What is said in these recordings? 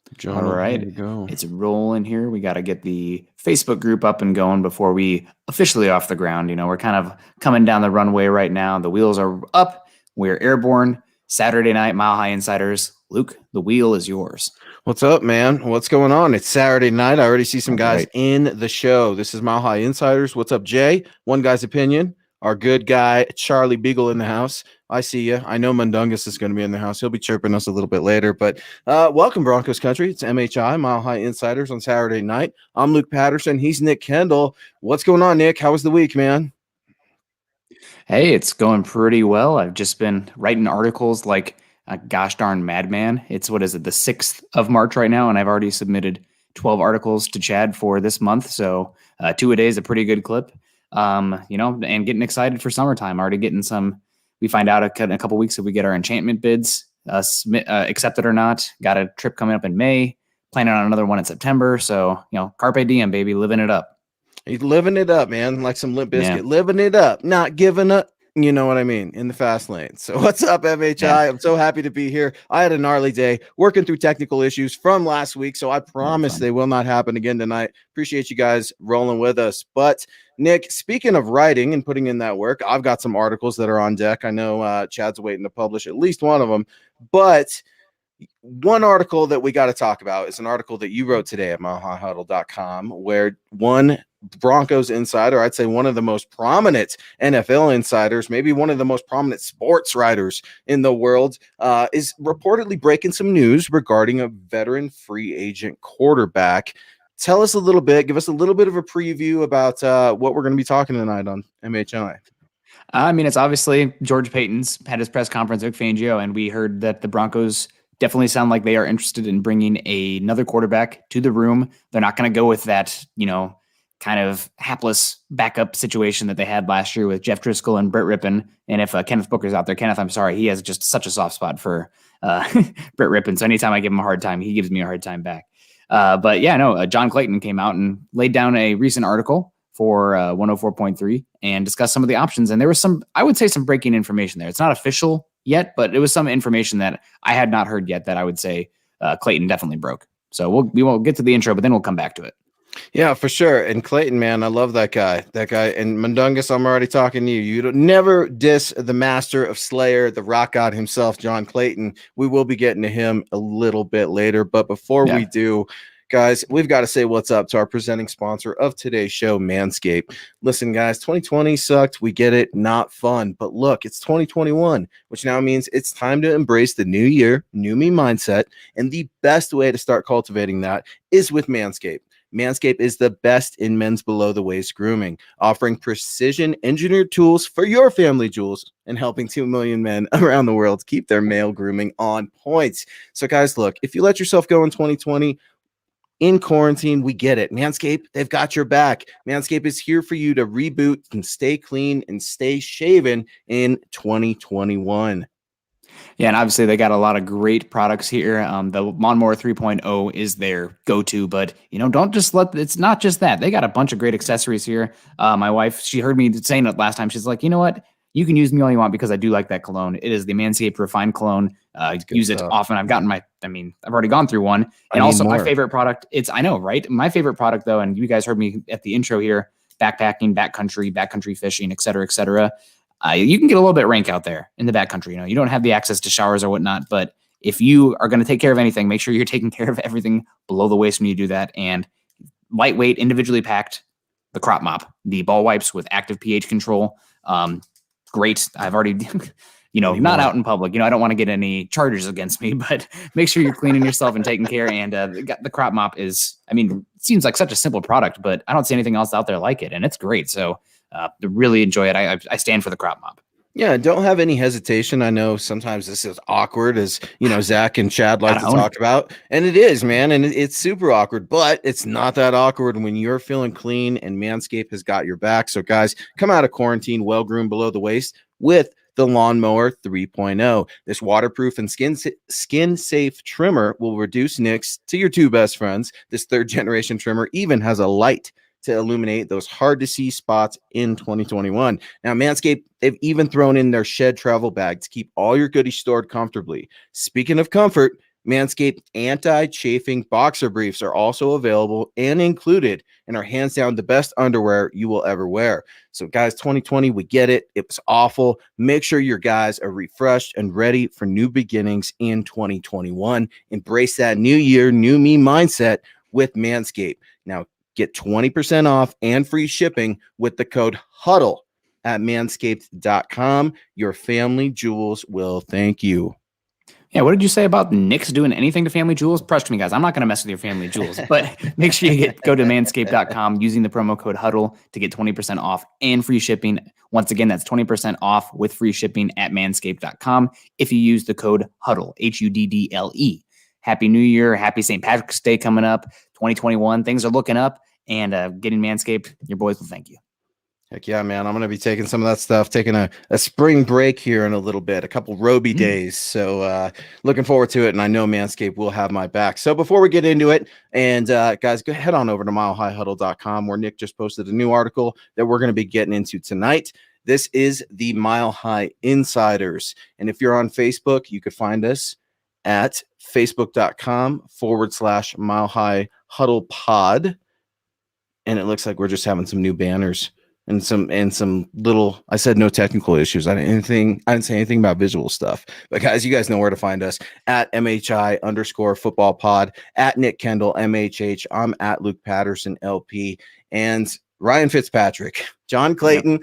All Gentlemen, here right. we go. It's rolling here. We got to get the Facebook group up and going before we officially off the ground. We're kind of coming down the runway right now. The wheels are up. We're airborne. Saturday night, Mile High Insiders. Luke, the wheel is yours. What's up, man? What's going on? It's Saturday night. I already see some That's guys right. in the show. This is Mile High Insiders. What's up, Jay? One guy's opinion. Our good guy, Charlie Beagle, in the house. I see you. I know Mundungus is going to be in the house. He'll be chirping us a little bit later. But welcome, Broncos country. It's MHI, Mile High Insiders on Saturday night. I'm Luke Patterson. He's Nick Kendell. What's going on, Nick? How was the week, man? Hey, it's going pretty well. I've just been writing articles like a gosh darn madman. It's what is it, the 6th of March right now, and I've already submitted 12 articles to Chad for this month. So 2 a day is a pretty good clip. And getting excited for summertime. Already getting some. We find out in a couple weeks if we get our enchantment bids accepted or not. Got a trip coming up in May. Planning on another one in September. So carpe diem, baby, living it up. He's living it up, man. Like some Limp Yeah, Biscuit, living it up, not giving up. You know what I mean? In the fast lane. So what's up, yeah. MHI? I'm so happy to be here. I had a gnarly day working through technical issues from last week. So I You're promise fine. they will not happen again tonight. Appreciate you guys rolling with us. But Nick, speaking of writing and putting in that work, I've got some articles that are on deck. I know Chad's waiting to publish at least one of them. But one article that we got to talk about is an article that you wrote today at milehighhuddle.com where one Broncos insider, I'd say one of the most prominent NFL insiders, maybe one of the most prominent sports writers in the world, is reportedly breaking some news regarding a veteran free agent quarterback. Tell us a little bit, give us a little bit of a preview about what we're going to be talking tonight on MHI. I mean, it's obviously George Payton's had his press conference with Fangio, and we heard that the Broncos definitely sound like they are interested in bringing another quarterback to the room. They're not going to go with that, kind of hapless backup situation that they had last year with Jeff Driscoll and Brett Rippon. And if Kenneth Booker's out there, Kenneth, I'm sorry, he has just such a soft spot for Brett Rippon. So anytime I give him a hard time, he gives me a hard time back. But yeah, no, John Clayton came out and laid down a recent article for 104.3 and discuss some of the options. And there was some, I would say, some breaking information there. It's not official yet, but it was some information that I had not heard yet that I would say Clayton definitely broke. So we won't get to the intro, but then we'll come back to it. Yeah, for sure. And Clayton, man, I love that guy. That guy. And Mundungus, I'm already talking to you. You don't never diss the master of Slayer, the rock god himself, John Clayton. We will be getting to him a little bit later. But before we do, guys, we've got to say what's up to our presenting sponsor of today's show, Manscape. Listen, guys, 2020 sucked. We get it. Not fun. But look, it's 2021, which now means it's time to embrace the new year, new me mindset. And the best way to start cultivating that is with Manscaped. Manscaped is the best in men's below-the-waist grooming, offering precision-engineered tools for your family jewels and helping 2 million men around the world keep their male grooming on point. So, guys, look, if you let yourself go in 2020, in quarantine, we get it. Manscaped, they've got your back. Manscaped is here for you to reboot and stay clean and stay shaven in 2021. Yeah, and obviously they got a lot of great products here. The Lawnmower 3.0 is their go-to, but don't just it's not just that. They got a bunch of great accessories here. My wife, she heard me saying it last time. She's like, you know what? You can use me all you want because I do like that cologne. It is the Manscaped Refined Cologne. Use it often. I've already gone through one. And also my favorite product, I know, right? My favorite product though, and you guys heard me at the intro here, backpacking, backcountry fishing, et cetera, et cetera. You can get a little bit rank out there in the backcountry. You don't have the access to showers or whatnot, but if you are going to take care of anything, make sure you're taking care of everything below the waist when you do that. And lightweight, individually packed, the crop mop, the ball wipes with active pH control. Great. I've already, not out in public. I don't want to get any charges against me, but make sure you're cleaning yourself and taking care. And the crop mop is, it seems like such a simple product, but I don't see anything else out there like it. And it's great. So really enjoy it. I stand for the crop mop. Yeah, don't have any hesitation. I know sometimes this is awkward, as Zach and Chad like to talk about, and it is, man, and it's super awkward. But it's not that awkward when you're feeling clean, and Manscaped has got your back. So, guys, come out of quarantine well groomed below the waist with the Lawnmower 3.0. This waterproof and skin safe trimmer will reduce nicks to your two best friends. This 3rd generation trimmer even has a light to illuminate those hard to see spots in 2021. Now, Manscaped, they've even thrown in their shed travel bag to keep all your goodies stored comfortably. Speaking of comfort, Manscaped Anti-Chafing boxer briefs are also available and included and are hands down the best underwear you will ever wear. So guys, 2020, we get it. It was awful. Make sure your guys are refreshed and ready for new beginnings in 2021. Embrace that new year, new me mindset with Manscaped. Now get 20% off and free shipping with the code HUDDLE at manscaped.com. Your family jewels will thank you. Yeah, what did you say about Nick's doing anything to family jewels? Trust me, guys, I'm not going to mess with your family jewels, but make sure you go to manscaped.com using the promo code HUDDLE to get 20% off and free shipping. Once again, that's 20% off with free shipping at manscaped.com if you use the code HUDDLE, HUDDLE. Happy New Year. Happy St. Patrick's Day coming up. 2021, things are looking up, and getting Manscaped, your boys will thank you. Heck yeah, man. I'm going to be taking some of that stuff, taking a spring break here in a little bit, a couple Roby days. So looking forward to it. And I know Manscaped will have my back. So before we get into it, and guys, go head on over to milehighhuddle.com where Nick just posted a new article that we're going to be getting into tonight. This is the Mile High Insiders. And if you're on Facebook, you could find us at facebook.com/Mile High Huddle Pod. And it looks like we're just having some new banners. And some little, I said no technical issues. I didn't say anything about visual stuff. But guys, you guys know where to find us at MHI_football pod, at Nick Kendell, MHH. I'm at Luke Patterson, LP, and Ryan Fitzpatrick. John Clayton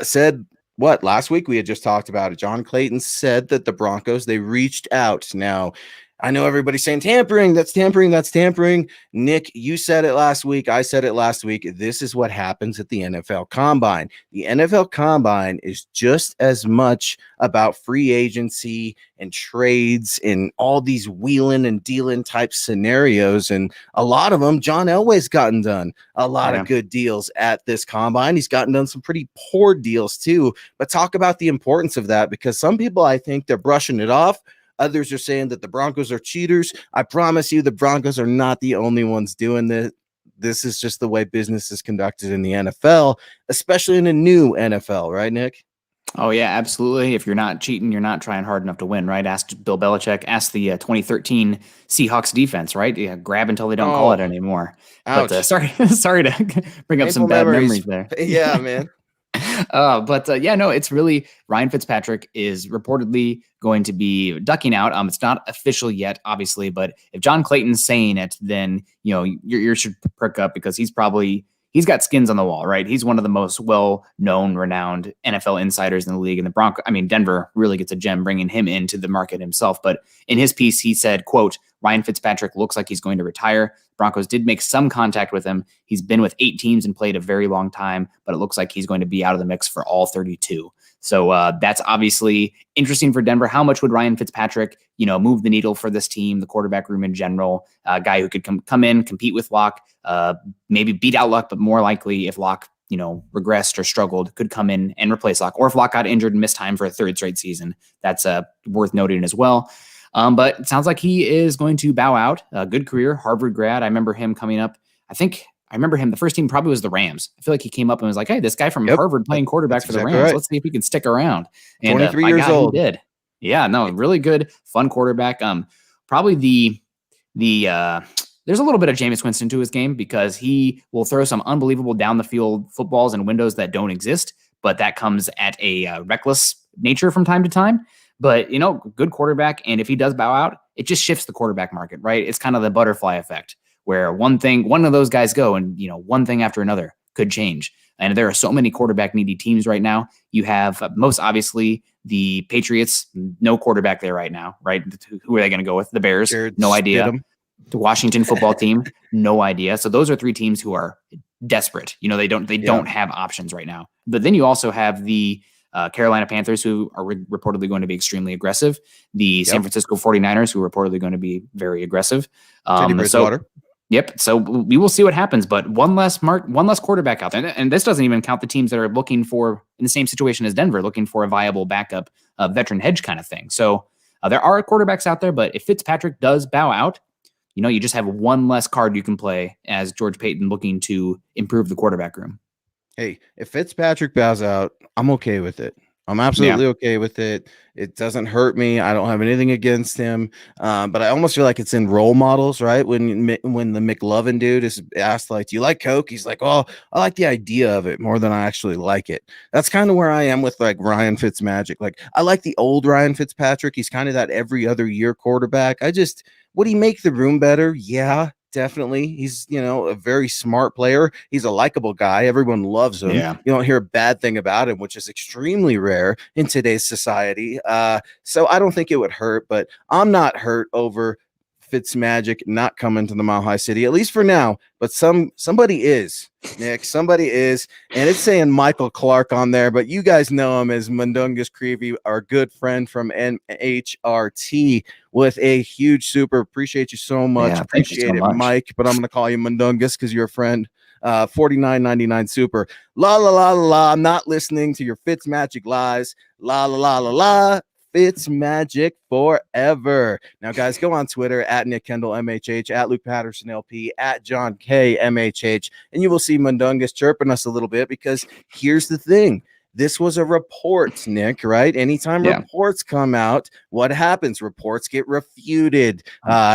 said what last week we had just talked about it. John Clayton said that the Broncos, they reached out. Now, I know everybody's saying tampering, that's tampering. Nick, you said it last week. I said it last week. This is what happens at the NFL Combine. The NFL Combine is just as much about free agency and trades and all these wheeling and dealing type scenarios. And a lot of them, John Elway's gotten done a lot of good deals at this Combine. He's gotten done some pretty poor deals too. But talk about the importance of that, because some people, I think they're brushing it off. Others are saying that the Broncos are cheaters. I promise you the Broncos are not the only ones doing this. This is just the way business is conducted in the NFL, especially in a new NFL, right, Nick? Oh, yeah, absolutely. If you're not cheating, you're not trying hard enough to win, right? Ask Bill Belichick, ask the 2013 Seahawks defense, right? Yeah, grab until they don't call it anymore. Ouch. But sorry to bring up some bad memories there. Yeah, man. It's really Ryan Fitzpatrick is reportedly going to be ducking out. It's not official yet, obviously, but if John Clayton's saying it, then your ears should perk up, because he's got skins on the wall, right? He's one of the most well-known, renowned NFL insiders in the league. And Denver really gets a gem bringing him into the market himself. But in his piece, he said, quote, Ryan Fitzpatrick looks like he's going to retire. Broncos did make some contact with him. He's been with 8 teams and played a very long time, but it looks like he's going to be out of the mix for all 32. So that's obviously interesting for Denver. How much would Ryan Fitzpatrick, move the needle for this team, the quarterback room in general, a guy who could come in, compete with Locke, maybe beat out Locke, but more likely if Locke, regressed or struggled, could come in and replace Locke. Or if Locke got injured and missed time for a 3rd straight season, that's worth noting as well. But it sounds like he is going to bow out. A good career, Harvard grad. I remember him coming up. The first team probably was the Rams. I feel like he came up and was like, hey, this guy from Harvard playing quarterback for the Rams. Right. Let's see if he can stick around. And 23 years old. He did. Yeah, no, really good, fun quarterback. Probably there's a little bit of Jameis Winston to his game, because he will throw some unbelievable down the field footballs and windows that don't exist, but that comes at a reckless nature from time to time. But, good quarterback. And if he does bow out, it just shifts the quarterback market, right? It's kind of the butterfly effect, where one of those guys go and, one thing after another could change. And there are so many quarterback needy teams right now. You have most obviously the Patriots, no quarterback there right now, right? Who are they going to go with? The Bears, no idea. The Washington football team, no idea. So those are 3 teams who are desperate. They don't have options right now. But then you also have the Carolina Panthers, who are reportedly going to be extremely aggressive. The San Francisco 49ers, who are reportedly going to be very aggressive. So we will see what happens. But one less quarterback out there. And this doesn't even count the teams that are looking for, in the same situation as Denver, looking for a viable backup, veteran hedge kind of thing. So there are quarterbacks out there, but if Fitzpatrick does bow out, you just have one less card you can play as George Payton looking to improve the quarterback room. Hey, if Fitzpatrick bows out, I'm okay with it. I'm absolutely okay with it. It doesn't hurt me. I don't have anything against him. But I almost feel like it's in role models, right? When the McLovin dude is asked, like, do you like Coke? He's like, oh, I like the idea of it more than I actually like it. That's kind of where I am with like Ryan Fitzmagic. Like, I like the old Ryan Fitzpatrick. He's kind of that every other year quarterback. Would he make the room better? Yeah, definitely. He's, a very smart player. He's a likable guy. Everyone loves him. Yeah. You don't hear a bad thing about him, which is extremely rare in today's society. So I don't think it would hurt, but I'm not hurt over Fitzmagic not coming to the Mile High City, at least for now. But somebody is, Nick. Somebody is, and it's saying Michael Clark on there, but you guys know him as Mundungus Creevy, our good friend from NHRT, with a huge super. Appreciate you so much. Yeah, Appreciate it, much. Mike. But I'm gonna call you Mundungus because you're a friend. $49.99 super. La la la la la. I'm not listening to your Fitzmagic lies. La la la la la. Fitzmagic forever. Now, guys, go on Twitter at Nick Kendell MHH, at Luke Patterson LP, at John K MHH, and you will see Mundungus chirping us a little bit because here's the thing. This was a report, Nick, right? Anytime reports come out, what happens? Reports get refuted.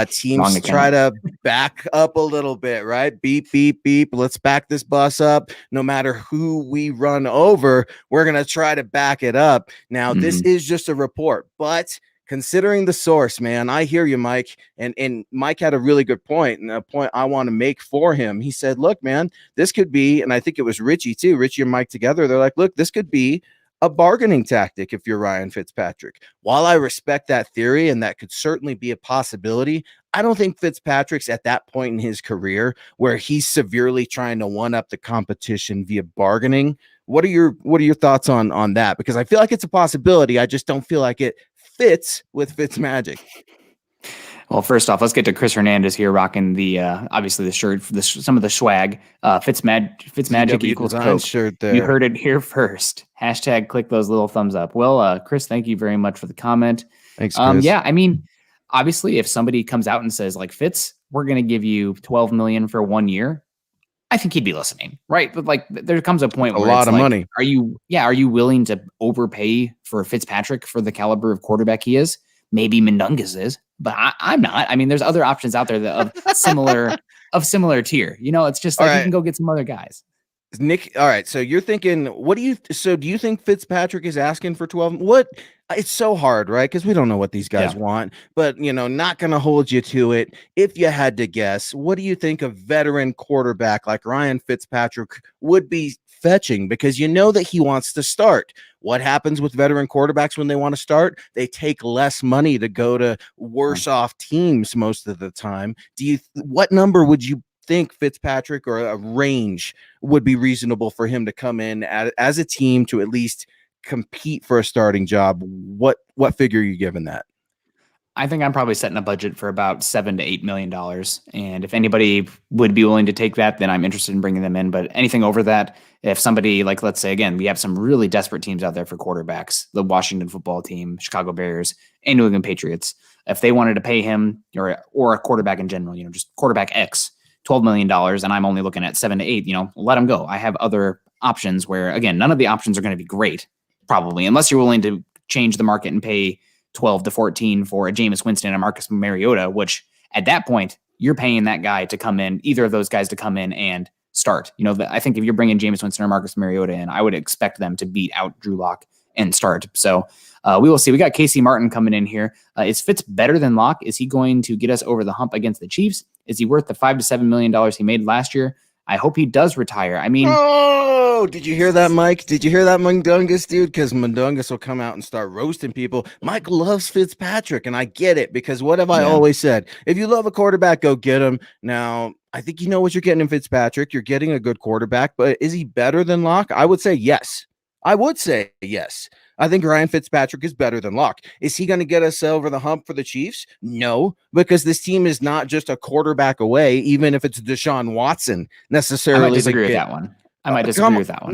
Teams try to back up a little bit, right? Beep, beep, beep. Let's back this bus up. No matter who we run over, we're going to try to back it up. Now, this is just a report, but considering the source, man, I hear you, Mike. And Mike had a really good point, and a point I want to make for him. He said, look, man, this could be, and I think it was Richie too, Richie and Mike together. They're like, look, this could be a bargaining tactic if you're Ryan Fitzpatrick. While I respect that theory, and that could certainly be a possibility, I don't think Fitzpatrick's at that point in his career where he's severely trying to one up the competition via bargaining. What are your thoughts on that? Because I feel like it's a possibility. I just don't feel like it fits with Fitzmagic. Well, first off, let's get to Chris Hernandez here rocking the obviously the shirt, some of the swag. Fitzmagic equals Coke. Shirt there. You heard it here first. # click those little thumbs up. Well, Chris, thank you very much for the comment. Thanks, Chris. Yeah, I mean, obviously, if somebody comes out and says like, Fitz, we're going to give you $12 million for 1 year, I think he'd be listening, right? But like, there comes a point where a lot of money. Are you willing to overpay for Fitzpatrick for the caliber of quarterback he is? Maybe Mundungus is, but I'm not. I mean, there's other options out there that of similar tier. It's just like you can go get some other guys. Nick, all right. So you're thinking, do you think Fitzpatrick is asking for 12? What? It's so hard, right? Because we don't know what these guys want, but not going to hold you to it. If you had to guess, what do you think a veteran quarterback like Ryan Fitzpatrick would be fetching? Because you know that he wants to start. What happens with veteran quarterbacks when they want to start? They take less money to go to worse off teams most of the time. What number would you think Fitzpatrick, or a range, would be reasonable for him to come in as a team to at least compete for a starting job? What figure are you giving that? I think I'm probably setting a budget for about $7 to $8 million. And if anybody would be willing to take that, then I'm interested in bringing them in. But anything over that, if somebody, like, let's say, again, we have some really desperate teams out there for quarterbacks, the Washington football team, Chicago Bears, and New England Patriots. If they wanted to pay him or a quarterback in general, just quarterback X, $12 million, and I'm only looking at 7 to 8, let them go. I have other options where, again, none of the options are going to be great, probably, unless you're willing to change the market and pay 12 to 14 for a Jameis Winston and Marcus Mariota, which at that point, you're paying that guy to come in, either of those guys to come in and start. I think if you're bringing Jameis Winston or Marcus Mariota in, I would expect them to beat out Drew Lock and start. So we will see. We got Casey Martin coming in here. Is Fitz better than Lock? Is he going to get us over the hump against the Chiefs? Is he worth the $5 to $7 million he made last year? I hope he does retire. I mean, did you hear that, Mike? Did you hear that, Mundungus, dude? Because Mundungus will come out and start roasting people. Mike loves Fitzpatrick, and I get it, because what have I always said? If you love a quarterback, go get him. Now, I think you know what you're getting in Fitzpatrick. You're getting a good quarterback, but is he better than Locke? I would say yes. I think Ryan Fitzpatrick is better than Locke. Is he going to get us over the hump for the Chiefs? No, because this team is not just a quarterback away, even if it's Deshaun Watson necessarily. I might disagree with that one.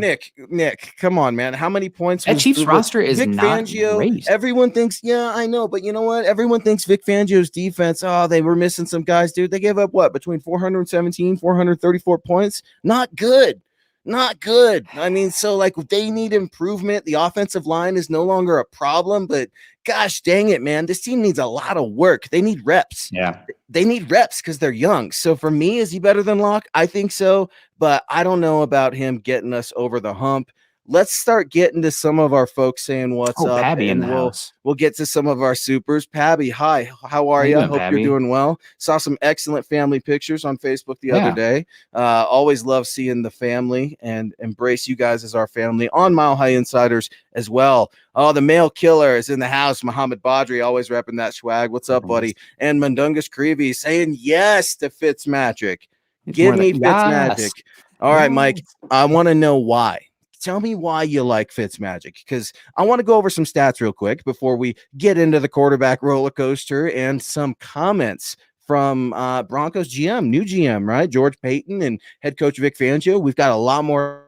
Nick, come on, man. How many points? That Chiefs roster is Vic not Fangio, great. Everyone thinks, I know, but you know what? Everyone thinks Vic Fangio's defense, they were missing some guys, dude. They gave up between 417, 434 points? Not good. Not good. I mean, so like they need improvement. The offensive line is no longer a problem, but gosh dang it, man, this team needs a lot of work. They need reps. Yeah. They need reps because they're young. So for me, is he better than Locke? I think so, but I don't know about him getting us over the hump. Let's start getting to some of our folks saying what's Oh, up, Pabby in and the we'll house. we'll get to some of our supers. Pabby, hi, how are How you you? doing, Hope you're Pabby? doing well. Saw some excellent family pictures on Facebook the other Yeah. day. Always love seeing the family and embrace you guys as our family on Mile High Insiders as well. Oh, the male killer is in the house. Muhammad Badri, always repping that swag. What's up, buddy? And Mundungus Creevy saying yes to Fitzmagic. It's Give more me than Fitzmagic. yes. All right, Mike. Yes. I want to know why. Tell me why you like Fitzmagic, because I want to go over some stats real quick before we get into the quarterback roller coaster and some comments from Broncos GM, new GM, right? George Payton and head coach Vic Fangio. We've got a lot more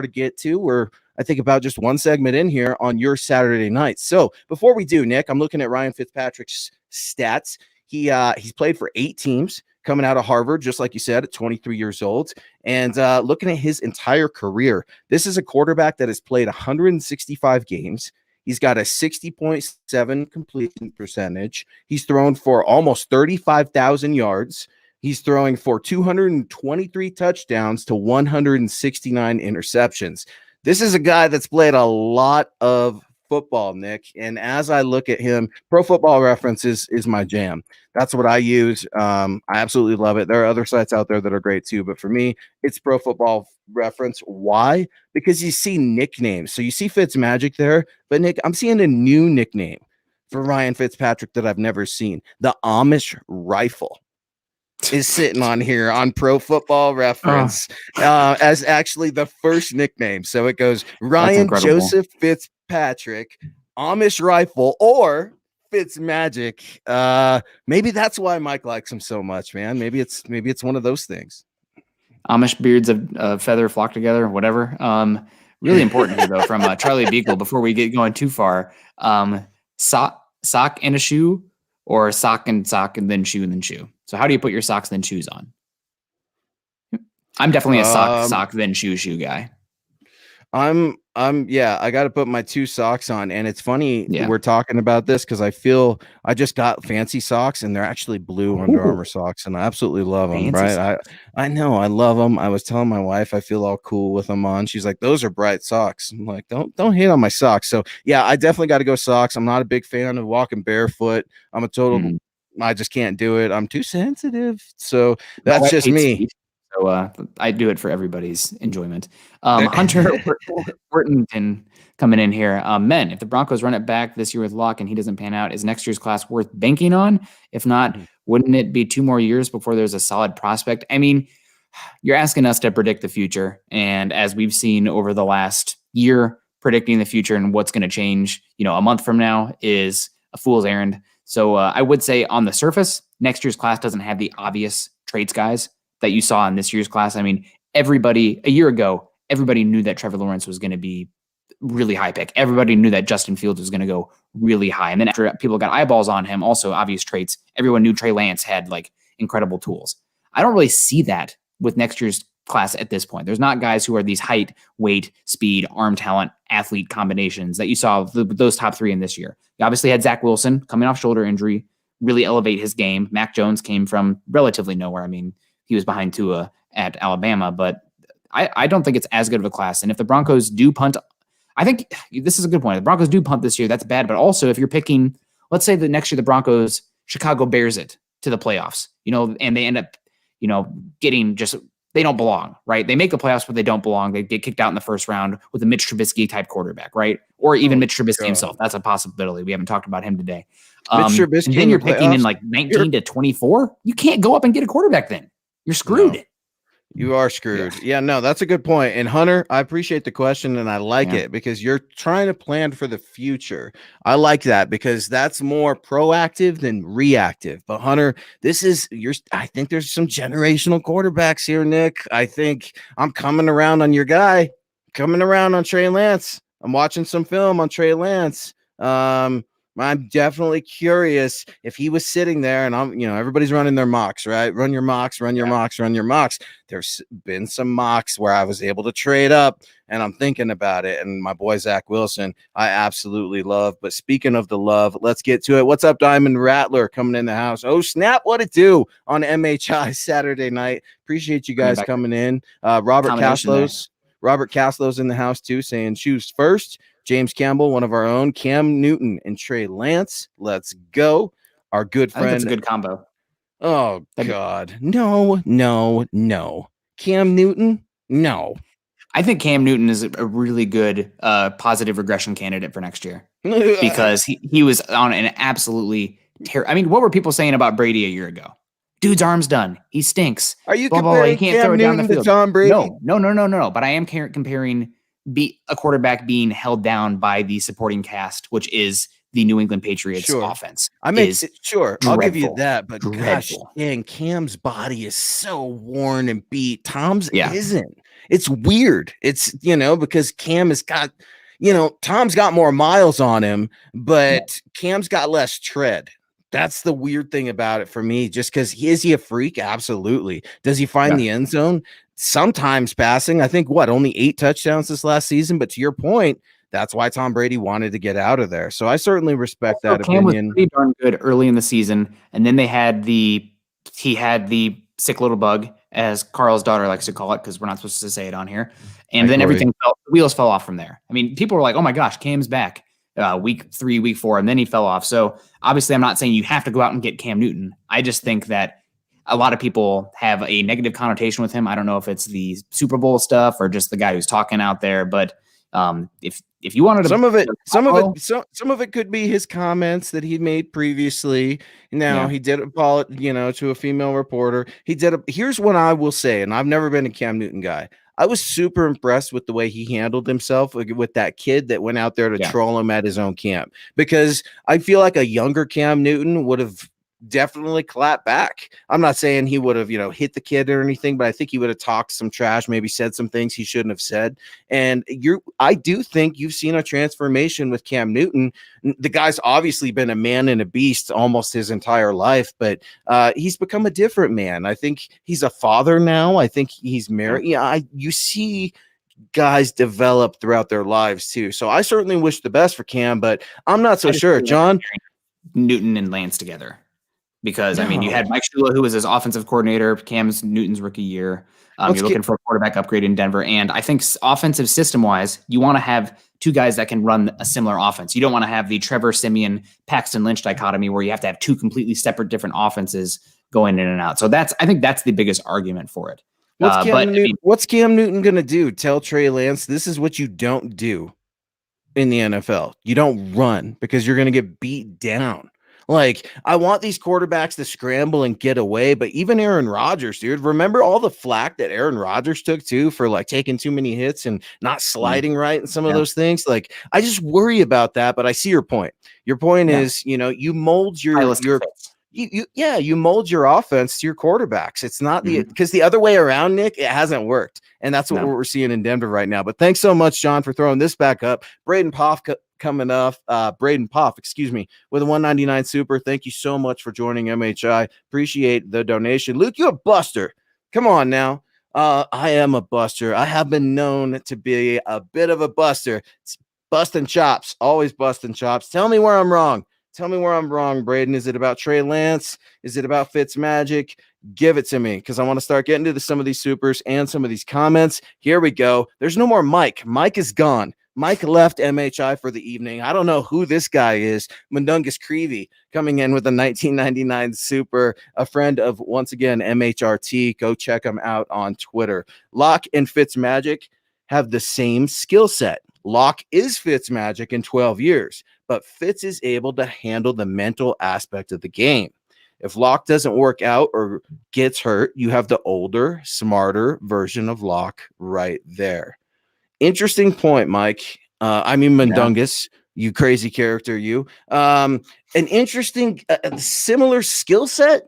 to get to. We're, I think, about just one segment in here on your Saturday night. So before we do, Nick, I'm looking at Ryan Fitzpatrick's stats. He's played for 8 teams coming out of Harvard, just like you said, at 23 years old. And looking at his entire career, this is a quarterback that has played 165 games. He's got a 60.7 completion percentage. He's thrown for almost 35,000 yards. He's throwing for 223 touchdowns to 169 interceptions. This is a guy that's played a lot of football, Nick. And as I look at him, Pro Football Reference is my jam. That's what I use. I absolutely love it. There are other sites out there that are great too, but for me, it's Pro Football Reference. Why? Because you see nicknames. So you see Fitzmagic there, but Nick, I'm seeing a new nickname for Ryan Fitzpatrick that I've never seen. The Amish Rifle is sitting on here on Pro Football Reference as actually the first nickname. So it goes Ryan Joseph Fitzpatrick, Amish Rifle, or Fitzmagic. Maybe that's why Mike likes him so much, man. Maybe it's one of those things. Amish beards of feather flock together, whatever. Really important here, though, from Charlie Beagle, before we get going too far. Sock and a shoe, or sock and then shoe and then shoe. So how do you put your socks then shoes on? I'm definitely a sock then shoe guy. Yeah, I got to put my 2 socks on, and it's funny we're talking about this because I feel I just got fancy socks, and they're actually blue Under Armour socks, and I absolutely love them. Right? I know, I love them. I was telling my wife I feel all cool with them on. She's like, "Those are bright socks." I'm like, "Don't hate on my socks." So yeah, I definitely got to go socks. I'm not a big fan of walking barefoot. I'm a total. I just can't do it. I'm too sensitive. So that's just me. Feet. So I do it for everybody's enjoyment. Hunter Worthington coming in here. Men, if the Broncos run it back this year with Locke and he doesn't pan out, is next year's class worth banking on? If not, wouldn't it be 2 more years before there's a solid prospect? I mean, you're asking us to predict the future. And as we've seen over the last year, predicting the future and what's going to change, a month from now is a fool's errand. So I would say on the surface, next year's class doesn't have the obvious traits, guys, that you saw in this year's class. I mean, a year ago, everybody knew that Trevor Lawrence was going to be really high pick. Everybody knew that Justin Fields was going to go really high. And then after people got eyeballs on him, also obvious traits, everyone knew Trey Lance had like incredible tools. I don't really see that with next year's class at this point. There's not guys who are these height, weight, speed, arm talent, athlete combinations that you saw those top 3 in this year. You obviously had Zach Wilson coming off shoulder injury, really elevate his game. Mac Jones came from relatively nowhere. I mean, he was behind Tua at Alabama, but I don't think it's as good of a class. And if the Broncos do punt, I think this is a good point. If the Broncos do punt this year, that's bad. But also, if you're picking, let's say the next year the Broncos, Chicago bears it to the playoffs, and they end up, getting just, they don't belong, right? They make the playoffs, but they don't belong. They get kicked out in the first round with a Mitch Trubisky type quarterback, right? Or even Mitch Trubisky himself. That's a possibility. We haven't talked about him today. Mitch Trubisky, and then you're picking in like 19 to 24. You can't go up and get a quarterback then. You're screwed. No, you are screwed. Yeah, no, that's a good point. And Hunter, I appreciate the question and I like it because you're trying to plan for the future. I like that because that's more proactive than reactive. But Hunter, I think there's some generational quarterbacks here, Nick. I think I'm coming around on your guy, coming around on Trey Lance. I'm watching some film on Trey Lance. I'm definitely curious if he was sitting there and everybody's running their mocks, right? Run your mocks, run your mocks, run your mocks. There's been some mocks where I was able to trade up and I'm thinking about it. And my boy, Zach Wilson, I absolutely love. But speaking of the love, let's get to it. What's up, Diamond Rattler coming in the house? Oh, snap. What it do on MHI Saturday night? Appreciate you guys coming in. Robert Caslow's in the house too, saying choose first. James Campbell, one of our own, Cam Newton and Trey Lance. Let's go. Our good friend. That's a good combo. Oh, God. No. Cam Newton? No. I think Cam Newton is a really good positive regression candidate for next year because he was on an absolutely I mean, what were people saying about Brady a year ago? Dude's arm's done. He stinks. Are you comparing Cam Newton to Tom Brady? No. But I am comparing a quarterback being held down by the supporting cast, which is the New England Patriots offense. I'll give you that, but gosh dang, Cam's body is so worn and beat. Tom's isn't. It's weird. It's, because Cam has got, Tom's got more miles on him, but Cam's got less tread. That's the weird thing about it for me. Just because is he a freak? Absolutely. Does he find the end zone? Sometimes passing. I think only 8 touchdowns this last season. But to your point, that's why Tom Brady wanted to get out of there. So I certainly respect that opinion. Cam was pretty darn good early in the season, and then he had the sick little bug, as Carl's daughter likes to call it, because we're not supposed to say it on here. And then the wheels fell off from there. I mean, people were like, "Oh my gosh, Cam's back." Week 3, week 4, and then he fell off. So obviously, I'm not saying you have to go out and get Cam Newton. I just think that a lot of people have a negative connotation with him. I don't know if it's the Super Bowl stuff or just the guy who's talking out there, but if you wanted to, some of it could be his comments that he made previously. Now he did apologize, to a female reporter. Here's what I will say, and I've never been a Cam Newton guy. I was super impressed with the way he handled himself with that kid that went out there to troll him at his own camp, because I feel like a younger Cam Newton would have definitely clapped back. I'm not saying he would have, hit the kid or anything, but I think he would have talked some trash, maybe said some things he shouldn't have said. And I do think you've seen a transformation with Cam Newton. The guy's obviously been a man and a beast almost his entire life, but he's become a different man. I think he's a father now. I think he's married. You see guys develop throughout their lives too. So I certainly wish the best for Cam, but I'm not so sure. John, Newton and Lance together. Because, I mean, you had Mike Shula, who was his offensive coordinator, Cam's Newton's rookie year. You're looking for a quarterback upgrade in Denver. And I think offensive system-wise, you want to have 2 guys that can run a similar offense. You don't want to have the Trevor Siemian, Paxton Lynch dichotomy where you have to have 2 completely separate different offenses going in and out. So I think that's the biggest argument for it. What's Cam Newton going to do? Tell Trey Lance, this is what you don't do in the NFL. You don't run because you're going to get beat down. Like, I want these quarterbacks to scramble and get away, but even Aaron Rodgers, dude, remember all the flack that Aaron Rodgers took too for like taking too many hits and not sliding right and some of those things. Like, I just worry about that, but I see your point. Your point is, you mold you mold your offense to your quarterbacks. It's not because the other way around, Nick, it hasn't worked. And that's what we're seeing in Denver right now. But thanks so much, John, for throwing this back up. Braden Poff coming up. Braden Poff, with a 199 super. Thank you so much for joining MHI. Appreciate the donation. Luke, you're a buster. Come on now. I am a buster. I have been known to be a bit of a buster. It's busting chops. Always busting chops. Tell me where I'm wrong. Tell me where I'm wrong, Braden. Is it about Trey Lance? Is it about Fitzmagic? Give it to me, because I want to start getting to some of these supers and some of these comments. Here we go. There's no more Mike. Mike is gone. Mike left MHI for the evening. I don't know who this guy is. Mundungus Creevy coming in with a 1999 super, a friend of, once again, MHRT. Go check him out on Twitter. Locke and Fitzmagic have the same skill set. Locke is Fitzmagic in 12 years, but Fitz is able to handle the mental aspect of the game. If Locke doesn't work out or gets hurt, you have the older, smarter version of Locke right there. Interesting point, Mike. Mundungus, you crazy character, you. An interesting, similar skill set.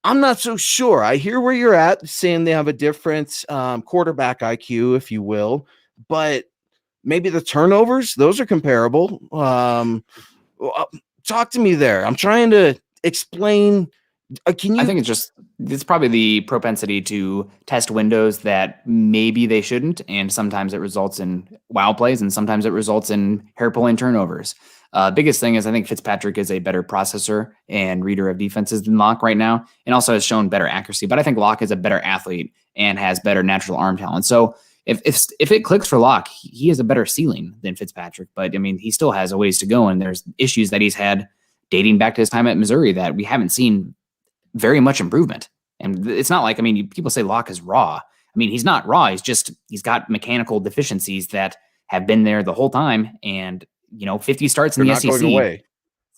I'm not so sure. I hear where you're at, saying they have a different quarterback IQ, if you will, but maybe the turnovers, those are comparable. talk to me there. I'm trying to explain. Can you? I think it's probably the propensity to test windows that maybe they shouldn't, and sometimes it results in wow plays, and sometimes it results in hair pulling turnovers. Biggest thing is I think Fitzpatrick is a better processor and reader of defenses than Locke right now, and also has shown better accuracy. But I think Locke is a better athlete and has better natural arm talent. So if it clicks for Locke, he has a better ceiling than Fitzpatrick. But I mean, he still has a ways to go, and there's issues that he's had dating back to his time at Missouri that we haven't seen very much improvement. And it's not like, I mean, people say Locke is raw. I mean, he's not raw. He's got mechanical deficiencies that have been there the whole time. And, 50 starts in the SEC.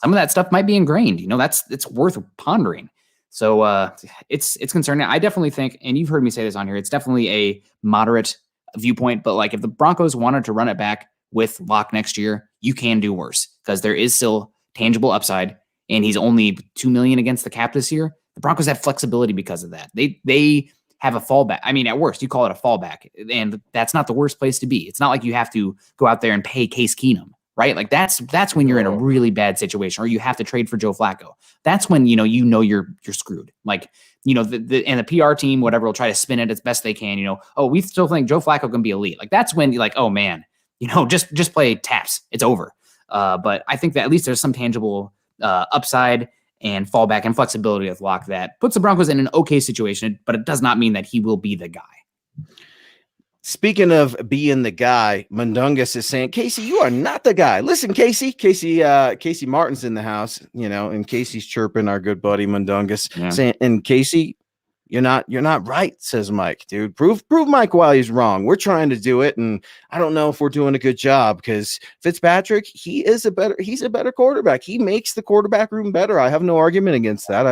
Some of that stuff might be ingrained. It's worth pondering. So it's concerning. I definitely think, and you've heard me say this on here, it's definitely a moderate viewpoint. But like if the Broncos wanted to run it back with Locke next year, you can do worse because there is still tangible upside. And he's only $2 million against the cap this year. The Broncos have flexibility because of that. They have a fallback. I mean, at worst, you call it a fallback, and that's not the worst place to be. It's not like you have to go out there and pay Case Keenum, right? Like that's when you're in a really bad situation, or you have to trade for Joe Flacco. That's when you're screwed. Like the PR team, whatever, will try to spin it as best they can. We still think Joe Flacco can be elite. Like that's when you're like, oh man, just play taps. It's over. But I think that at least there's some tangible upside and fallback and flexibility with Locke that puts the Broncos in an okay situation, but it does not mean that he will be the guy. Speaking of being the guy, Mundungus is saying, Casey, you are not the guy. Listen, Casey Martin's in the house, and Casey's chirping our good buddy Mundungus, saying, and Casey, you're not right, says Mike, dude. Prove Mike while he's wrong. We're trying to do it, and I don't know if we're doing a good job because Fitzpatrick, he's a better quarterback. He makes the quarterback room better. I have no argument against that.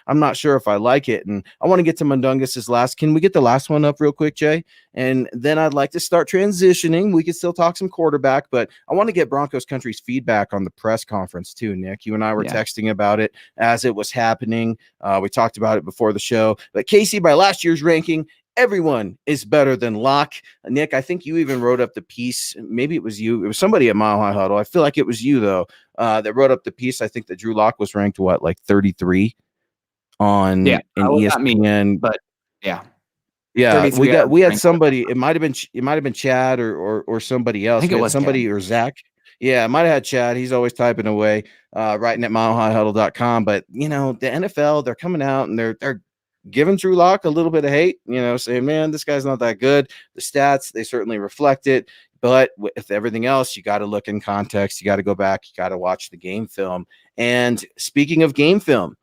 I'm not sure if I like it. And I want to get to Mundungus's last. Can we get the last one up real quick, Jay? And then I'd like to start transitioning. We could still talk some quarterback, but I want to get Broncos Country's feedback on the press conference too, Nick. You and I were texting about it as it was happening. We talked about it before the show. But Casey, by last year's ranking, everyone is better than Locke. Nick, I think you even wrote up the piece. Maybe it was you. It was somebody at Mile High Huddle. I feel like it was you, though, that wrote up the piece. I think that Drew Locke was ranked, 33 on an ESPN. But yeah. Yeah, we had somebody. It might have been Chad or somebody else. I think it was somebody Chad. Or Zach. Yeah, it might have had Chad. He's always typing away, writing at milehighhuddle.com. But the NFL, they're coming out and they're giving Drew Locke a little bit of hate. Saying, man, this guy's not that good. The stats, they certainly reflect it. But with everything else, you got to look in context. You got to go back. You got to watch the game film. And speaking of game film,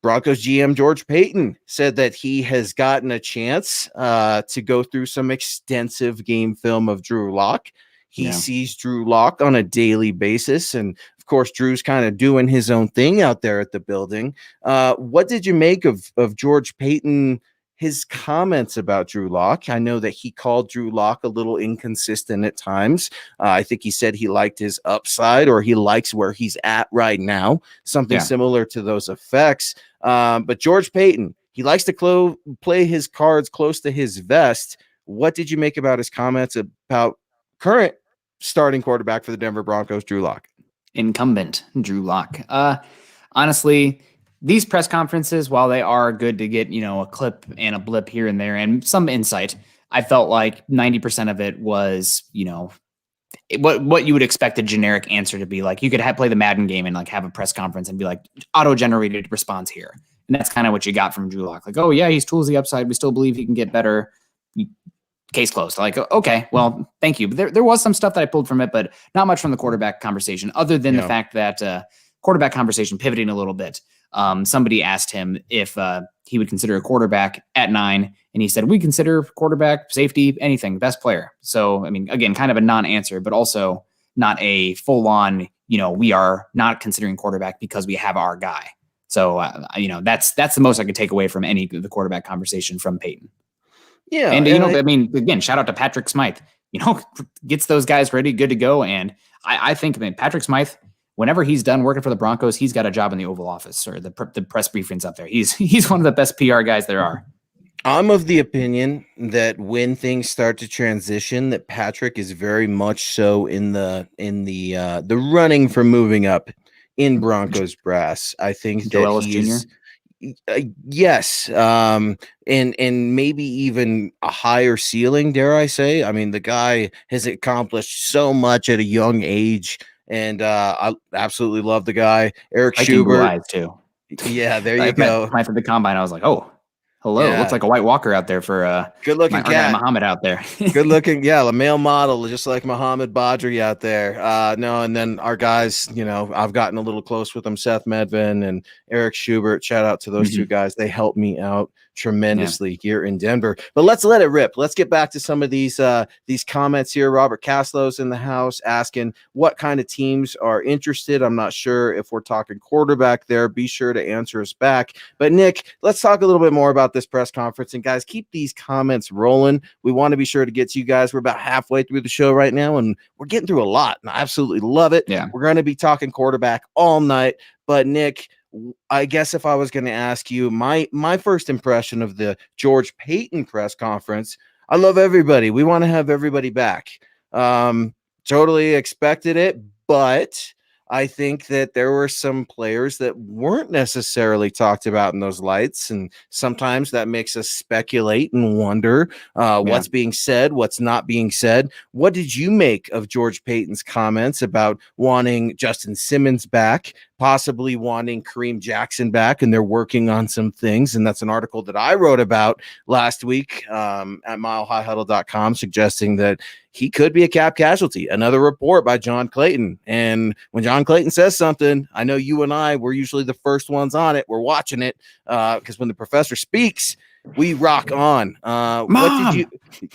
Broncos GM George Payton said that he has gotten a chance to go through some extensive game film of Drew Locke. He sees Drew Locke on a daily basis. And of course, Drew's kind of doing his own thing out there at the building. What did you make of George Payton, his comments about Drew Locke? I know that he called Drew Locke a little inconsistent at times. I think he said he liked his upside, or he likes where he's at right now, something similar to those effects. But George Payton, he likes to play his cards close to his vest. What did you make about his comments about current starting quarterback for the Denver Broncos, Drew Locke? Incumbent Drew Locke. Honestly, these press conferences, while they are good to get, a clip and a blip here and there and some insight, I felt like 90% of it was, what you would expect a generic answer to be. Like you could play the Madden game and have a press conference and be like, auto-generated response here. And that's kind of what you got from Drew Locke. Like, oh yeah, he's tools the upside. We still believe he can get better. Case closed. Like, okay, well, thank you. But there was some stuff that I pulled from it, but not much from the quarterback conversation, other than the fact that quarterback conversation pivoting a little bit. Somebody asked him if he would consider a quarterback at 9, and he said, we consider quarterback, safety, anything, best player. So, I mean, again, kind of a non-answer, but also not a full-on, we are not considering quarterback because we have our guy. So, that's the most I could take away from any of the quarterback conversation from Payton. Yeah. And, again, shout out to Patrick Smythe, gets those guys ready, good to go. And I think, Patrick Smythe, whenever he's done working for the Broncos, he's got a job in the Oval Office or the press briefings up there. He's one of the best PR guys there are. I'm of the opinion that when things start to transition, that Patrick is very much so in the running for moving up in Broncos brass. I think Joe that Ellis he Jr. is. Yes, and maybe even a higher ceiling, dare I say. I mean, the guy has accomplished so much at a young age, and I absolutely love the guy. Eric Striking blue Schubert. eyes too. Yeah, there you I've met go. clients from the combine. I was like, oh, hello. Looks Yeah, like a White Walker out there for good looking our guy cat. Muhammad out there. Good looking, yeah, a male model, just like Muhammad Badri out there. No, and then our guys, I've gotten a little close with them, Seth Medvin and Eric Schubert. Shout out to those two guys. They helped me out tremendously here in Denver. But let's let it rip. Let's get back to some of these comments here. Robert Caslow's in the house asking what kind of teams are interested. I'm not sure if we're talking quarterback there. Be sure to answer us back. But Nick, let's talk a little bit more about this press conference. And guys, keep these comments rolling. We want to be sure to get to you guys. We're about halfway through the show right now, and we're getting through a lot, and I absolutely love it. Yeah. We're going to be talking quarterback all night. But Nick, I guess if I was going to ask you my first impression of the George Payton press conference, I love everybody. We want to have everybody back. Totally expected it, but I think that there were some players that weren't necessarily talked about in those lights. And sometimes that makes us speculate and wonder what's being said, what's not being said. What did you make of George Payton's comments about wanting Justin Simmons back, possibly wanting Kareem Jackson back, and they're working on some things? And that's an article that I wrote about last week at milehighhuddle.com, suggesting that he could be a cap casualty. Another report by John Clayton. And when John Clayton says something, I know you and I, we're usually the first ones on it. We're watching it because when the professor speaks, we rock on. What did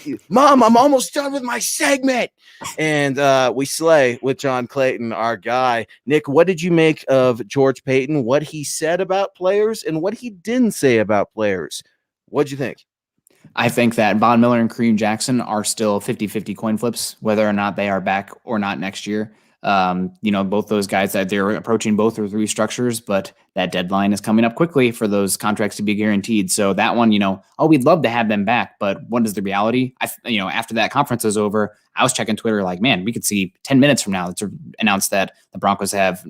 you, Mom, I'm almost done with my segment. And we slay with John Clayton, our guy. Nick, what did you make of George Payton, what he said about players and what he didn't say about players? What'd you think? I think that Von Miller and Kareem Jackson are still 50-50 coin flips, whether or not they are back or not next year. Both those guys that they're approaching both or three structures, but that deadline is coming up quickly for those contracts to be guaranteed. So that one, we'd love to have them back, but what is the reality? After that conference is over, I was checking Twitter like, man, we could see 10 minutes from now to announce that the Broncos have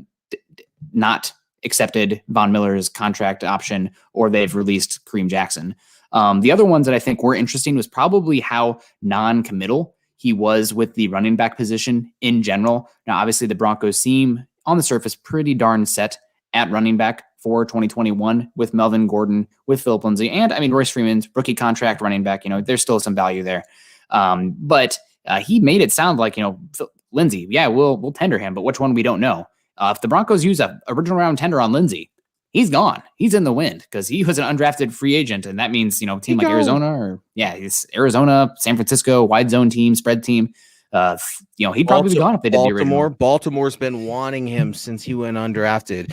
not accepted Von Miller's contract option or they've released Kareem Jackson. The other ones that I think were interesting was probably how non-committal he was with the running back position in general. Now, obviously, the Broncos seem on the surface pretty darn set at running back for 2021 with Melvin Gordon, with Philip Lindsay, and Royce Freeman's rookie contract running back. There's still some value there. But he made it sound like, Lindsay, yeah, we'll tender him, but which one we don't know. If the Broncos use a original round tender on Lindsay, he's gone. He's in the wind because he was an undrafted free agent. And that means, a team like Arizona it's Arizona, San Francisco, wide zone team, spread team. He'd probably be gone if they did the original. Baltimore's been wanting him since he went undrafted.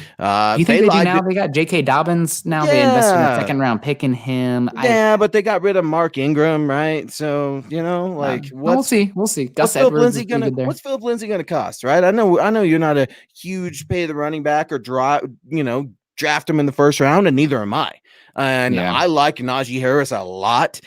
You think they do now? They got J.K. Dobbins now. Yeah. They invested in a second round pick in him. Yeah, but they got rid of Mark Ingram, right? So we'll see. Gus Edwards what's Philip Lindsay gonna cost, right? I know you're not a huge pay the running back or draft him in the first round, and neither am I. And I like Najee Harris a lot.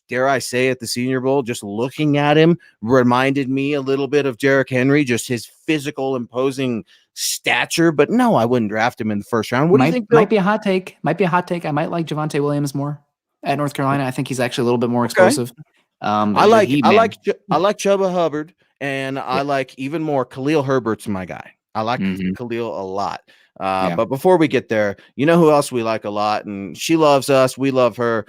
Dare I say at the Senior Bowl, just looking at him reminded me a little bit of Derrick Henry, just his physical, imposing stature. But no, I wouldn't draft him in the first round. What do you think, Bill? Might be a hot take. I might like Javonte Williams more at North Carolina. I think he's actually a little bit more explosive. I like Chuba Hubbard, and I like even more Khalil Herbert's my guy. I like Khalil a lot. But before we get there, you know who else we like a lot, and she loves us. We love her.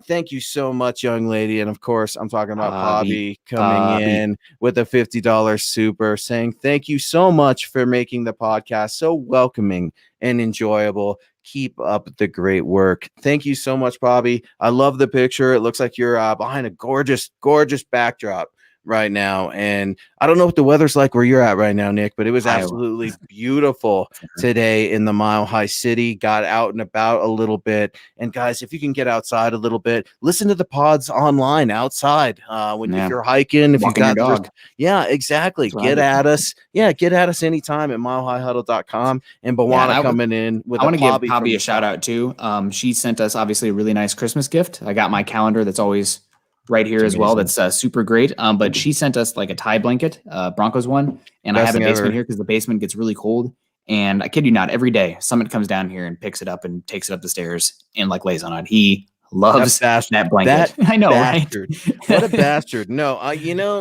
Thank you so much, young lady. And of course, I'm talking about Bobby coming in with a $50 super, saying thank you so much for making the podcast so welcoming and enjoyable. Keep up the great work. Thank you so much, Bobby. I love the picture. It looks like you're behind a gorgeous, gorgeous backdrop right now. And I don't know what the weather's like where you're at right now, Nick, but it was absolutely beautiful today in the Mile High City. Got out and about a little bit. And guys, if you can get outside a little bit, listen to the pods online outside. If you're hiking, if you've got your dog. Exactly. Get at us. Get at us anytime at milehighhuddle.com. And Bawana coming in with I want to give Bobby a shout out too. She sent us obviously a really nice Christmas gift. I got my calendar that's always right here It's as well. amazing. That's super great. But she sent us like a tie blanket, Broncos one, and I Best have a thing basement ever. here because the basement gets really cold. And I kid you not, every day Summit comes down here and picks it up and takes it up the stairs and like lays on it. He loves that blanket. I know, bastard. right? What a bastard. No,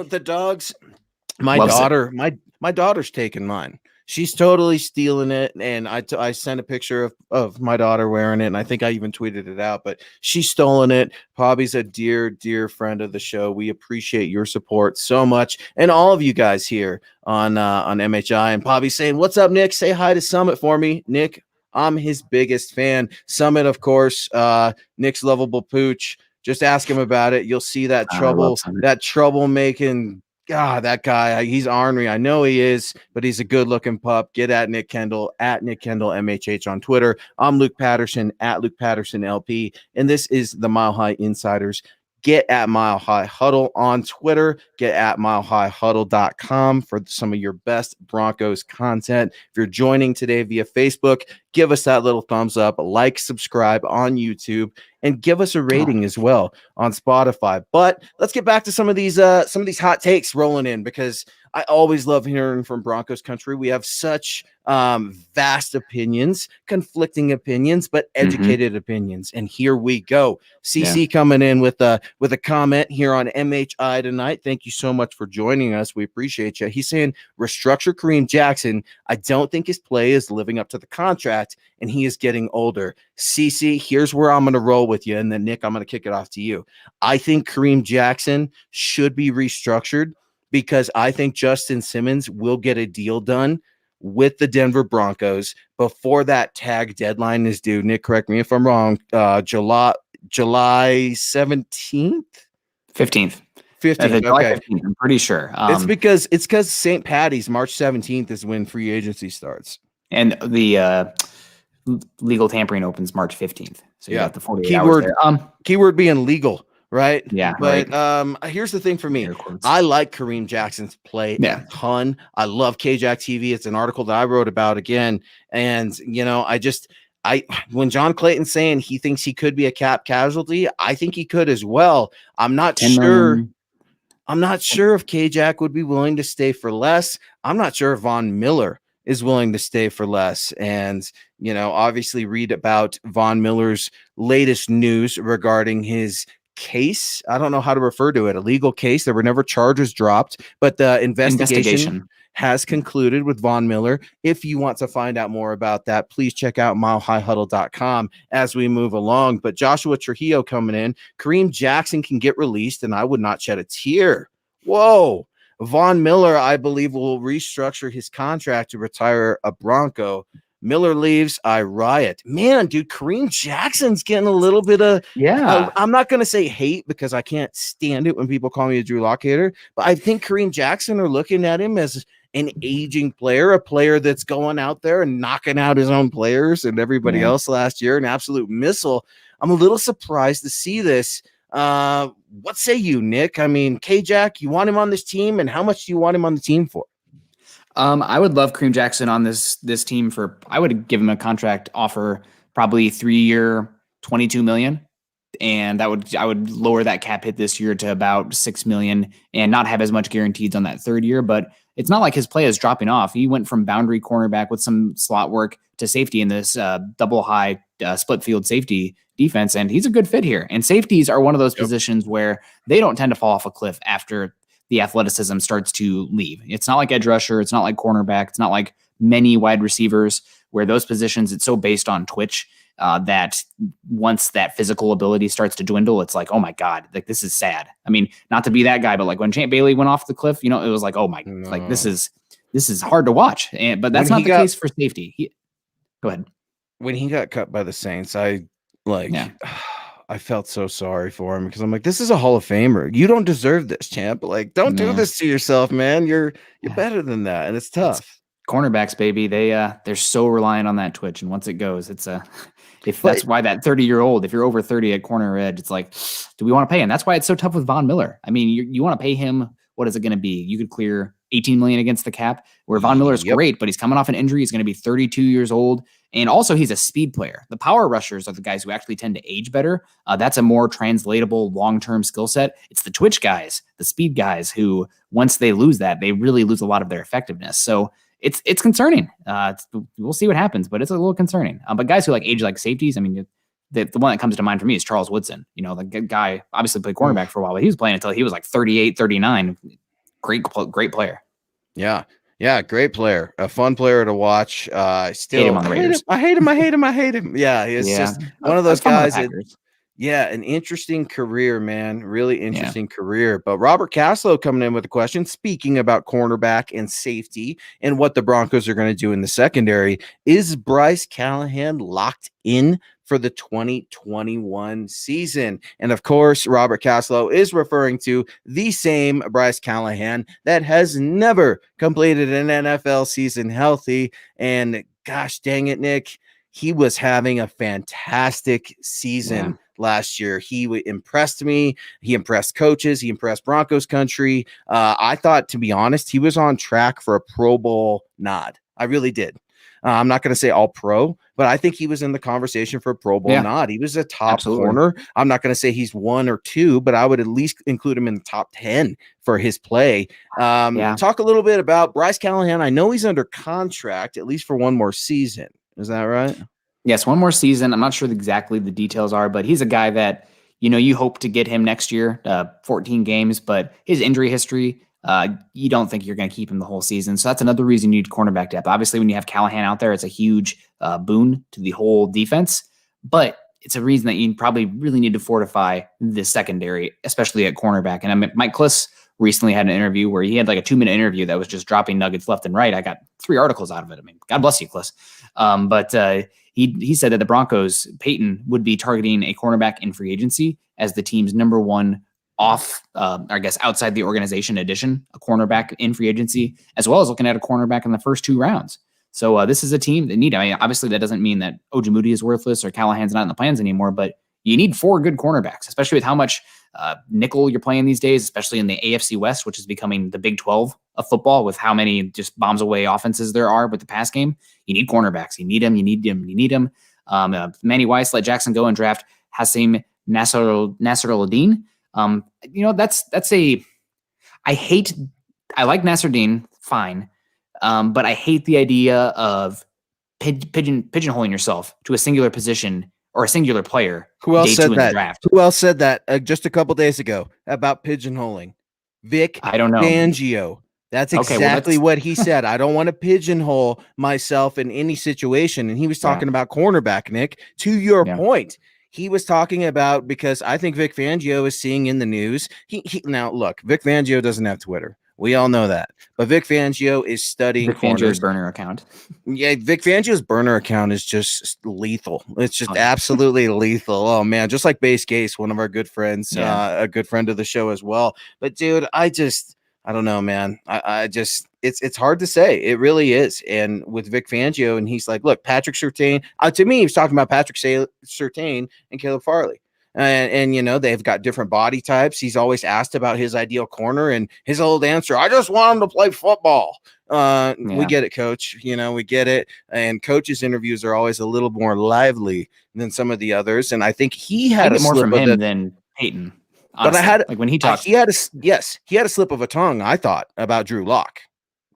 the dogs, my Loves it. daughter, my daughter's taking mine. She's totally stealing it. And I sent a picture of my daughter wearing it. And I think I even tweeted it out, but she's stolen it. Bobby's a dear, dear friend of the show. We appreciate your support so much. And all of you guys here on MHI. And Bobby's saying, "What's up, Nick? Say hi to Summit for me." Nick, I'm his biggest fan. Summit, of course, Nick's lovable pooch. Just ask him about it. You'll see that troublemaking. God, that guy, he's ornery. I know he is, but he's a good-looking pup. Get at Nick Kendell, at Nick Kendell MHH on Twitter. I'm Luke Patterson, at Luke Patterson LP, and this is the Mile High Insiders. Get at Mile High Huddle on Twitter. Get at milehighhuddle.com for some of your best Broncos content. If you're joining today via Facebook, give us that little thumbs up, like, subscribe on YouTube, and give us a rating as well on Spotify. But let's get back to some of these hot takes rolling in, because I always love hearing from Broncos country. We have such vast opinions, conflicting opinions, but educated opinions. And here we go. CC coming in with a comment here on MHI tonight. Thank you so much for joining us. We appreciate you. He's saying, restructure Kareem Jackson. I don't think his play is living up to the contract, and he is getting older. CC, here's where I'm going to roll with you. And then Nick, I'm going to kick it off to you. I think Kareem Jackson should be restructured, because I think Justin Simmons will get a deal done with the Denver Broncos before that tag deadline is due. Nick, correct me if I'm wrong. July 17th? 15th. 15th. July Okay. 15th, I'm pretty sure. It's because St. Patty's, March 17th is when free agency starts. And the legal tampering opens March 15th. So you got the 48 keyword, hours there. Keyword being legal. Right. Yeah. But right. Here's the thing for me. I like Kareem Jackson's play a ton. I love KJack TV. It's an article that I wrote about again. And, when John Clayton's saying he thinks he could be a cap casualty, I think he could as well. I'm not sure if KJack would be willing to stay for less. I'm not sure if Von Miller is willing to stay for less. And, obviously read about Von Miller's latest news regarding his case. I don't know how to refer to it. A legal case. There were never charges dropped, but the investigation has concluded with Von Miller. If you want to find out more about that, please check out milehighhuddle.com as we move along. But Joshua Trujillo coming in. Kareem Jackson can get released, and I would not shed a tear. Whoa. Von Miller, I believe, will restructure his contract to retire a Bronco. Miller leaves, I riot. Man, dude, Kareem Jackson's getting a little bit of I'm not going to say hate, because I can't stand it when people call me a Drew Lock hater, but I think Kareem Jackson are looking at him as an aging player, a player that's going out there and knocking out his own players and everybody else last year, an absolute missile. I'm a little surprised to see this. What say you, Nick? I mean, K-Jack, you want him on this team, and how much do you want him on the team for? I would love Kareem Jackson on this team I would give him a contract offer, probably 3-year, $22 million. And I would lower that cap hit this year to about $6 million and not have as much guaranteed on that third year. But it's not like his play is dropping off. He went from boundary cornerback with some slot work to safety in this double high split field safety defense. And he's a good fit here. And safeties are one of those positions where they don't tend to fall off a cliff after the athleticism starts to leave. It's not like edge rusher. It's not like cornerback. It's not like many wide receivers, where those positions, it's so based on twitch that once that physical ability starts to dwindle, it's like, oh my God, like this is sad. I mean, not to be that guy, but like when Champ Bailey went off the cliff, it was like, oh my, like this is hard to watch. But that's not the case for safety. Go ahead. When he got cut by the Saints, I felt so sorry for him, because I'm like, this is a Hall of Famer. You don't deserve this, Champ. Like, don't do this to yourself, man. You're better than that, and it's tough. Cornerbacks, baby, they're so reliant on that twitch, and once it goes, it's that's why that 30-year-old, if you're over 30 at corner or edge, it's like, do we want to pay him? That's why it's so tough with Von Miller. I mean, you want to pay him. What is it going to be? You could clear $18 million against the cap, where Von Miller's great, but he's coming off an injury. He's going to be 32 years old. And also, he's a speed player. The power rushers are the guys who actually tend to age better. That's a more translatable long-term skill set. It's the twitch guys, the speed guys, who once they lose that, they really lose a lot of their effectiveness. So it's concerning. We'll see what happens, but it's a little concerning. But guys who like age like safeties, I mean, the one that comes to mind for me is Charles Woodson. You know, the guy obviously played cornerback for a while, but he was playing until he was like 38, 39. Great player. Yeah. Yeah, great player, a fun player to watch. Still, hate him on the Raiders. I hate him. Yeah, it's just one of those guys. An interesting career, man. Really interesting career. But Robert Caslow coming in with a question, speaking about cornerback and safety and what the Broncos are going to do in the secondary. Is Bryce Callahan locked in for the 2021 season? And of course, Robert Caslow is referring to the same Bryce Callahan that has never completed an NFL season healthy. And gosh dang it, Nick, he was having a fantastic season last year. He impressed me. He impressed coaches. He impressed Broncos country. I thought, to be honest, he was on track for a Pro Bowl nod. I really did. I'm not going to say all pro, but I think he was in the conversation for a Pro Bowl nod. He was a top corner. I'm not going to say he's 1 or 2, but I would at least include him in the top 10 for his play. Talk a little bit about Bryce Callahan. I know he's under contract, at least for one more season. Is that right? Yes, one more season. I'm not sure exactly the details are, but he's a guy that, you know, you hope to get him next year, 14 games, but his injury history, you don't think you're going to keep him the whole season. So that's another reason you need cornerback depth. Obviously, when you have Callahan out there, it's a huge boon to the whole defense, but it's a reason that you probably really need to fortify the secondary, especially at cornerback. And I mean, Mike Kliss recently had an interview where he had like a 2-minute interview that was just dropping nuggets left and right. I got 3 articles out of it. I mean, God bless you, Kliss. But he said that the Broncos, Payton, would be targeting a cornerback in free agency as the team's number one outside the organization addition, a cornerback in free agency, as well as looking at a cornerback in the first 2 rounds. So this is a team that need. I mean, obviously that doesn't mean that Ojemudia is worthless or Callahan's not in the plans anymore, but you need 4 good cornerbacks, especially with how much nickel you're playing these days, especially in the AFC West, which is becoming the Big 12 of football with how many just bombs away offenses there are with the pass game. You need cornerbacks. You need them. Manny Weiss let Jackson go and draft Hassim Nasruddin. I like Nasruddin, fine. But I hate the idea of pigeonholing yourself to a singular position or a singular player. Who else said that? Who else said that just a couple days ago about pigeonholing? Vic Fangio. That's exactly what he said. I don't want to pigeonhole myself in any situation. And he was talking about cornerback, Nick. To your point, he was talking about, because I think Vic Fangio is seeing in the news. Now, look, Vic Fangio doesn't have Twitter. We all know that. But Vic Fangio is studying Vic Fangio's burner account. Yeah, Vic Fangio's burner account is just lethal. It's just absolutely lethal. Oh, man. Just like Base Case, one of our good friends, a good friend of the show as well. But, dude, I don't know, man. It's hard to say. It really is. And with Vic Fangio, and he's like, look, Patrick Surtain. To me, he was talking about Patrick Surtain and Caleb Farley. And you know, they've got different body types. He's always asked about his ideal corner, and his old answer, I just want him to play football. We get it, coach. You know, we get it. And coaches' interviews are always a little more lively than some of the others. And I think he had more from him than Payton. Honestly. But I had, like, when he talked, he had a slip of a tongue, I thought, about Drew Lock.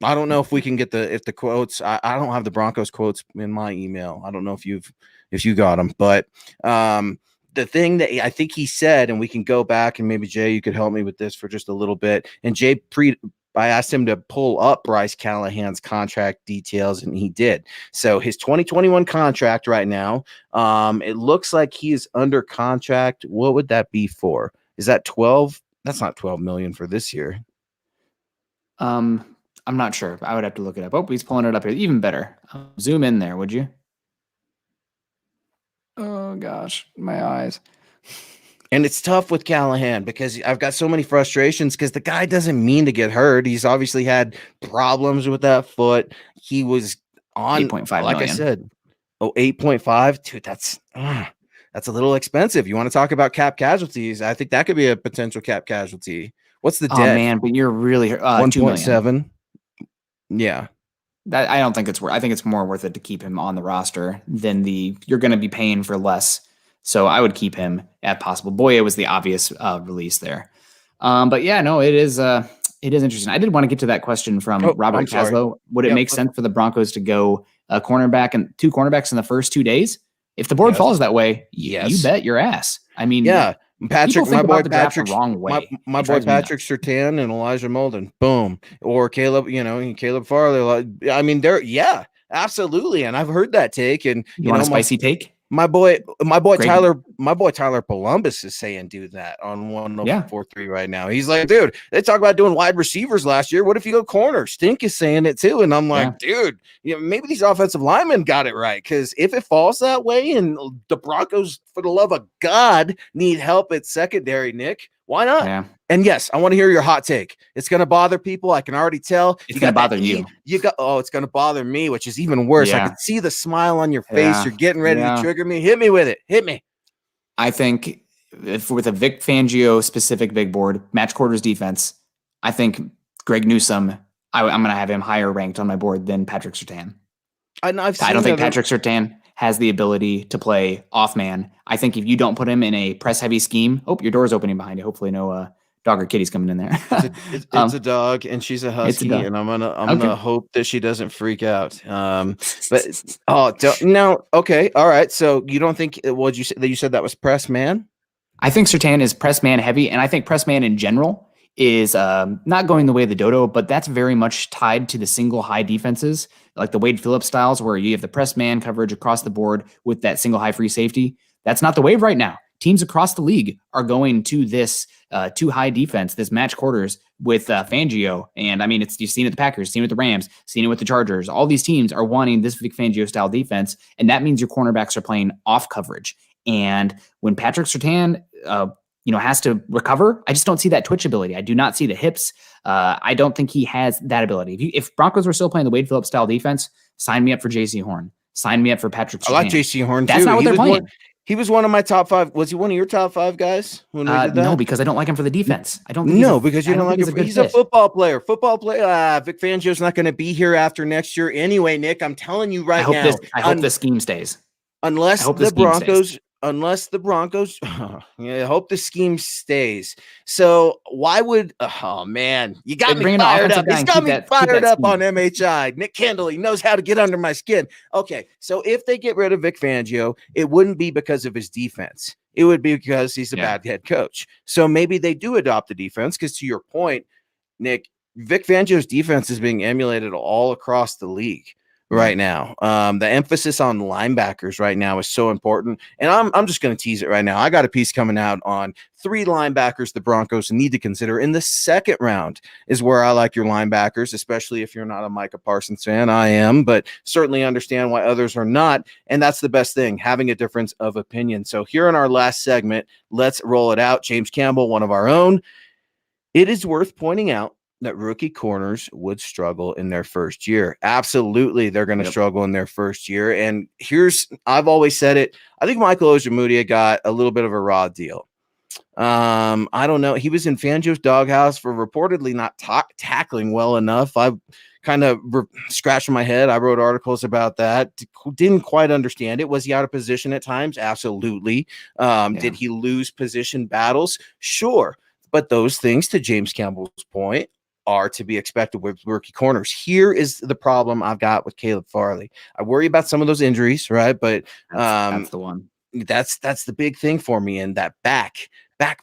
I don't know if we can get the quotes. I don't have the Broncos quotes in my email. I don't know if you got them, but the thing that I think he said, and we can go back, and maybe Jay, you could help me with this for just a little bit. And Jay, I asked him to pull up Bryce Callahan's contract details, and he did. So his 2021 contract right now, it looks like he is under contract. What would that be for? Is that 12? That's not 12 million for this year. I'm not sure. I would have to look it up. Oh, he's pulling it up here. Even better. Zoom in there, would you? Oh gosh, my eyes. And it's tough with Callahan because I've got so many frustrations because the guy doesn't mean to get hurt. He's obviously had problems with that foot. He was on 8.5 like million. I said. 8.5. Dude, that's a little expensive. You want to talk about cap casualties? I think that could be a potential cap casualty. What's the debt? Oh man, but you're really 1.7. Yeah. That I don't think it's worth. I think it's more worth it to keep him on the roster than you're going to be paying for less. So I would keep him at possible. Boye was the obvious release there. But yeah, no, it is interesting. I did want to get to that question from Robert Caslow. Would it make sense for the Broncos to go a cornerback and 2 cornerbacks in the first 2 days? If the board falls that way, you bet your ass. I mean, Patrick, my boy Patrick, wrong way. My boy Patrick Surtain and Elijah Molden, boom, or Caleb, Caleb Farley. I mean, absolutely, and I've heard that take. And you want a spicy take? My boy Tyler Columbus is saying do that on 104.3 right now. He's like, dude, they talk about doing wide receivers last year. What if you go corner? Stink is saying it too. And I'm like, dude, maybe these offensive linemen got it right. Because if it falls that way and the Broncos, for the love of God, need help at secondary, Nick, why not? Yeah. And yes, I want to hear your hot take. It's going to bother people. I can already tell. It's going to bother you. It's going to bother me, which is even worse. I can see the smile on your face. You're getting ready to trigger me. Hit me with it. Hit me. I think with a Vic Fangio specific big board, match quarters defense, I think Greg Newsome, I'm going to have him higher ranked on my board than Patrick Surtain. I don't think Patrick Surtain has the ability to play off man. I think if you don't put him in a press heavy scheme, your door's opening behind you. Hopefully no dog or kitty's coming in there. It's a dog and she's a husky, and I'm gonna hope that she doesn't freak out. Okay, all right. So you don't think what you said that was press man? I think Surtain is press man heavy, and I think press man in general is not going the way of the dodo, but that's very much tied to the single high defenses, like the Wade Phillips styles, where you have the press man coverage across the board with that single high free safety. That's not the wave right now. Teams across the league are going to this too high defense, this match quarters with Fangio. And I mean, you've seen it with the Packers, seen it with the Rams, seen it with the Chargers. All these teams are wanting this Vic Fangio style defense. And that means your cornerbacks are playing off coverage. And when Patrick Surtain, has to recover, I just don't see that twitch ability. I do not see the hips. I don't think he has that ability. If Broncos were still playing the Wade Phillips style defense, sign me up for JC Horn. Sign me up for Patrick Surtain. I like JC Horn too. That's not what they're playing. He was one of my top 5. Was he one of your top 5 guys? When we did that? No, because I don't like him for the defense. I don't. Think because you don't like him. He's a football player. Vic Fangio's not going to be here after next year anyway. Nick, I'm telling you right now. I hope the scheme stays. Unless the Broncos. I hope the scheme stays. So why would? Oh man, you got me fired up. He's got me fired up on MHI. Nick Kendell, he knows how to get under my skin. Okay, so if they get rid of Vic Fangio, it wouldn't be because of his defense. It would be because he's a bad head coach. So maybe they do adopt the defense because, to your point, Nick, Vic Fangio's defense is being emulated all across the league right now. The emphasis on linebackers right now is so important. And I'm just going to tease it right now. I got a piece coming out on 3 linebackers the Broncos need to consider in the second round is where I like your linebackers, especially if you're not a Micah Parsons fan. I am, but certainly understand why others are not. And that's the best thing, having a difference of opinion. So here in our last segment, let's roll it out. James Campbell, one of our own. It is worth pointing out that rookie corners would struggle in their first year. Absolutely, they're going to struggle in their first year. And I've always said it. I think Michael Ojemudia got a little bit of a raw deal. I don't know. He was in Fangio's doghouse for reportedly not tackling well enough. I kind of scratching my head. I wrote articles about that. Didn't quite understand it. Was he out of position at times? Absolutely. Did he lose position battles? Sure. But those things, to James Campbell's point, are to be expected with rookie corners. Here is the problem I've got with Caleb Farley. I worry about some of those injuries, right? But that's the one. That's the big thing for me. And that back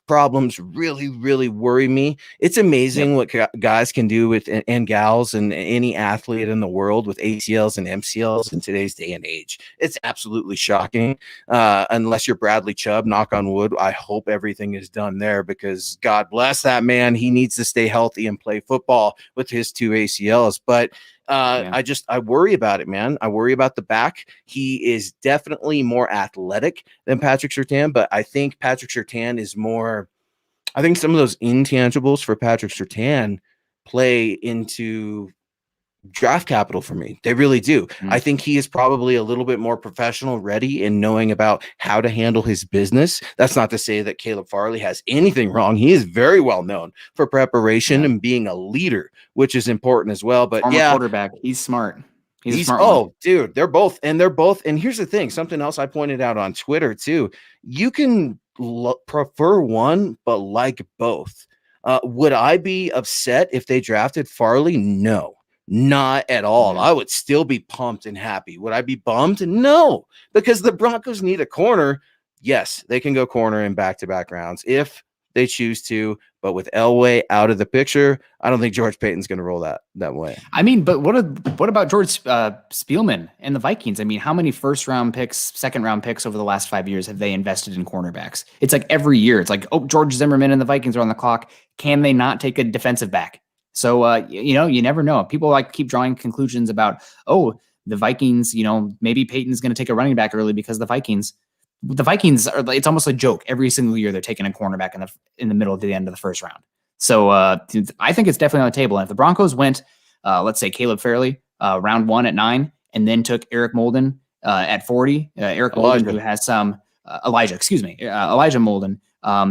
problems really, really worry me. It's amazing what guys can do with and gals and any athlete in the world with ACLs and MCLs in today's day and age. It's absolutely shocking. Unless you're Bradley Chubb, knock on wood. I hope everything is done there because God bless that man. He needs to stay healthy and play football with his 2 ACLs. But I worry about it, man. I worry about the back. He is definitely more athletic than Patrick Surtain, but I think Patrick Surtain is more. I think some of those intangibles for Patrick Surtain play into draft capital for me. They really do. I think he is probably a little bit more professional ready in knowing about how to handle his business. That's not to say that Caleb Farley has anything wrong. He is very well known for preparation and being a leader, which is important as well. But quarterback, he's smart. He's a smart one. Dude, they're both. And here's the thing, something else I pointed out on Twitter too. You can prefer one, but like both. Would I be upset if they drafted Farley? No, not at all. I would still be pumped and happy. Would I be bummed? No, because the Broncos need a corner. Yes, they can go corner in back-to-back rounds if they choose to, but with Elway out of the picture, I don't think George Payton's going to roll that way. I mean, but what about George Spielman and the Vikings? I mean, how many first-round picks, second-round picks over the last 5 years have they invested in cornerbacks? It's like every year. It's like, George Zimmerman and the Vikings are on the clock. Can they not take a defensive back? So, you never know. People keep drawing conclusions about, the Vikings, maybe Payton's going to take a running back early because the Vikings are, it's almost a joke. Every single year they're taking a cornerback in the middle of the end of the first round. So I think it's definitely on the table. And if the Broncos went, let's say Caleb Farley, round 1 at 9, and then took Eric Molden at 40, Molden, who has some Elijah Molden,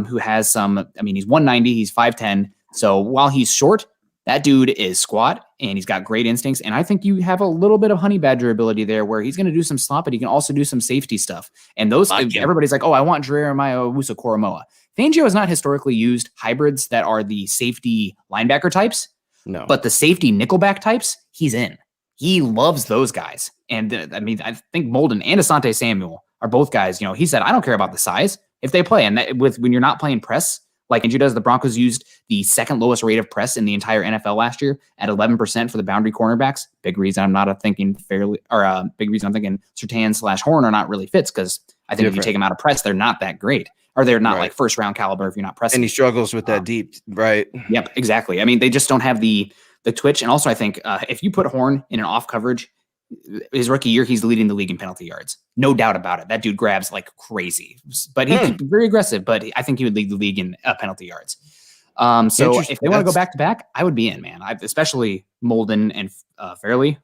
who has some, he's 190, he's 5'10. So while he's short, that dude is squat and he's got great instincts. And I think you have a little bit of honey badger ability there where he's going to do some slot, but he can also do some safety stuff. And everybody's like, I want Jeremiah Owusu-Koramoah. Fangio has not historically used hybrids that are the safety linebacker types. No. But the safety nickelback types, he's in. He loves those guys. And I think Molden and Asante Samuel are both guys, he said, I don't care about the size if they play. And when you're not playing press, like Andrew does, the Broncos used the second lowest rate of press in the entire NFL last year at 11% for the boundary cornerbacks. Big reason I'm thinking Surtain/Horn are not really fits, because I think if you take them out of press, they're not that great, or they're not like first round caliber if you're not pressing. And he struggles with that deep, right? Yep, exactly. They just don't have the twitch. And also I think if you put Horn in an off coverage, his rookie year, he's leading the league in penalty yards. No doubt about it. That dude grabs like crazy, but he's very aggressive, but I think he would lead the league in penalty yards. So if they want to go back to back, I would be in, man. Especially Molden and Fairley.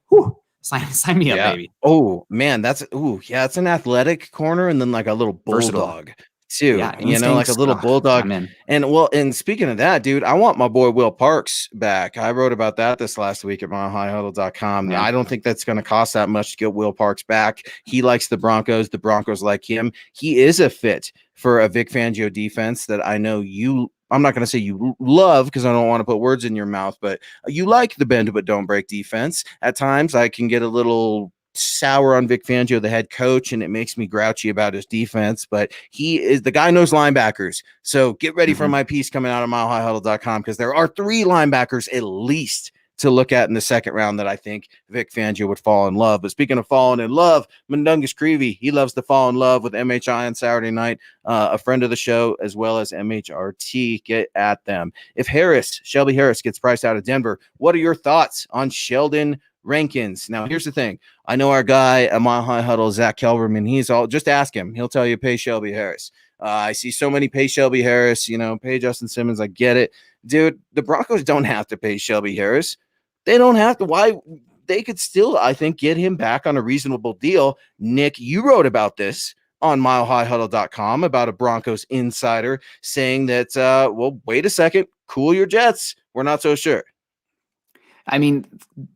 Sign me up, baby. Oh man, it's an athletic corner and then like a little bulldog too. Yeah, like a little bulldog. And speaking of that, dude, I want my boy Will Parks back. I wrote about that this last week at myhighhuddle.com. I don't think that's going to cost that much to get Will Parks back. He likes the Broncos. The Broncos like him. He is a fit for a Vic Fangio defense that I know I'm not going to say you love, because I don't want to put words in your mouth, but you like the bend but don't break defense. At times I can get a little sour on Vic Fangio, the head coach, and it makes me grouchy about his defense, but the guy knows linebackers. So get ready for my piece coming out of milehighhuddle.com, because there are 3 linebackers at least to look at in the second round that I think Vic Fangio would fall in love. But speaking of falling in love, Mundungus Creevy, he loves to fall in love with MHI on Saturday night, a friend of the show, as well as MHRT. Get at them. If Shelby Harris gets priced out of Denver, what are your thoughts on Sheldon Rankins? Now, here's the thing. I know our guy at Mile High Huddle, Zach Kelberman, just ask him. He'll tell you pay Shelby Harris. I see so many pay Shelby Harris, pay Justin Simmons. I get it. Dude, the Broncos don't have to pay Shelby Harris. They don't have to. Why? They could still, I think, get him back on a reasonable deal. Nick, you wrote about this on milehighhuddle.com about a Broncos insider saying that, wait a second, cool your jets. We're not so sure.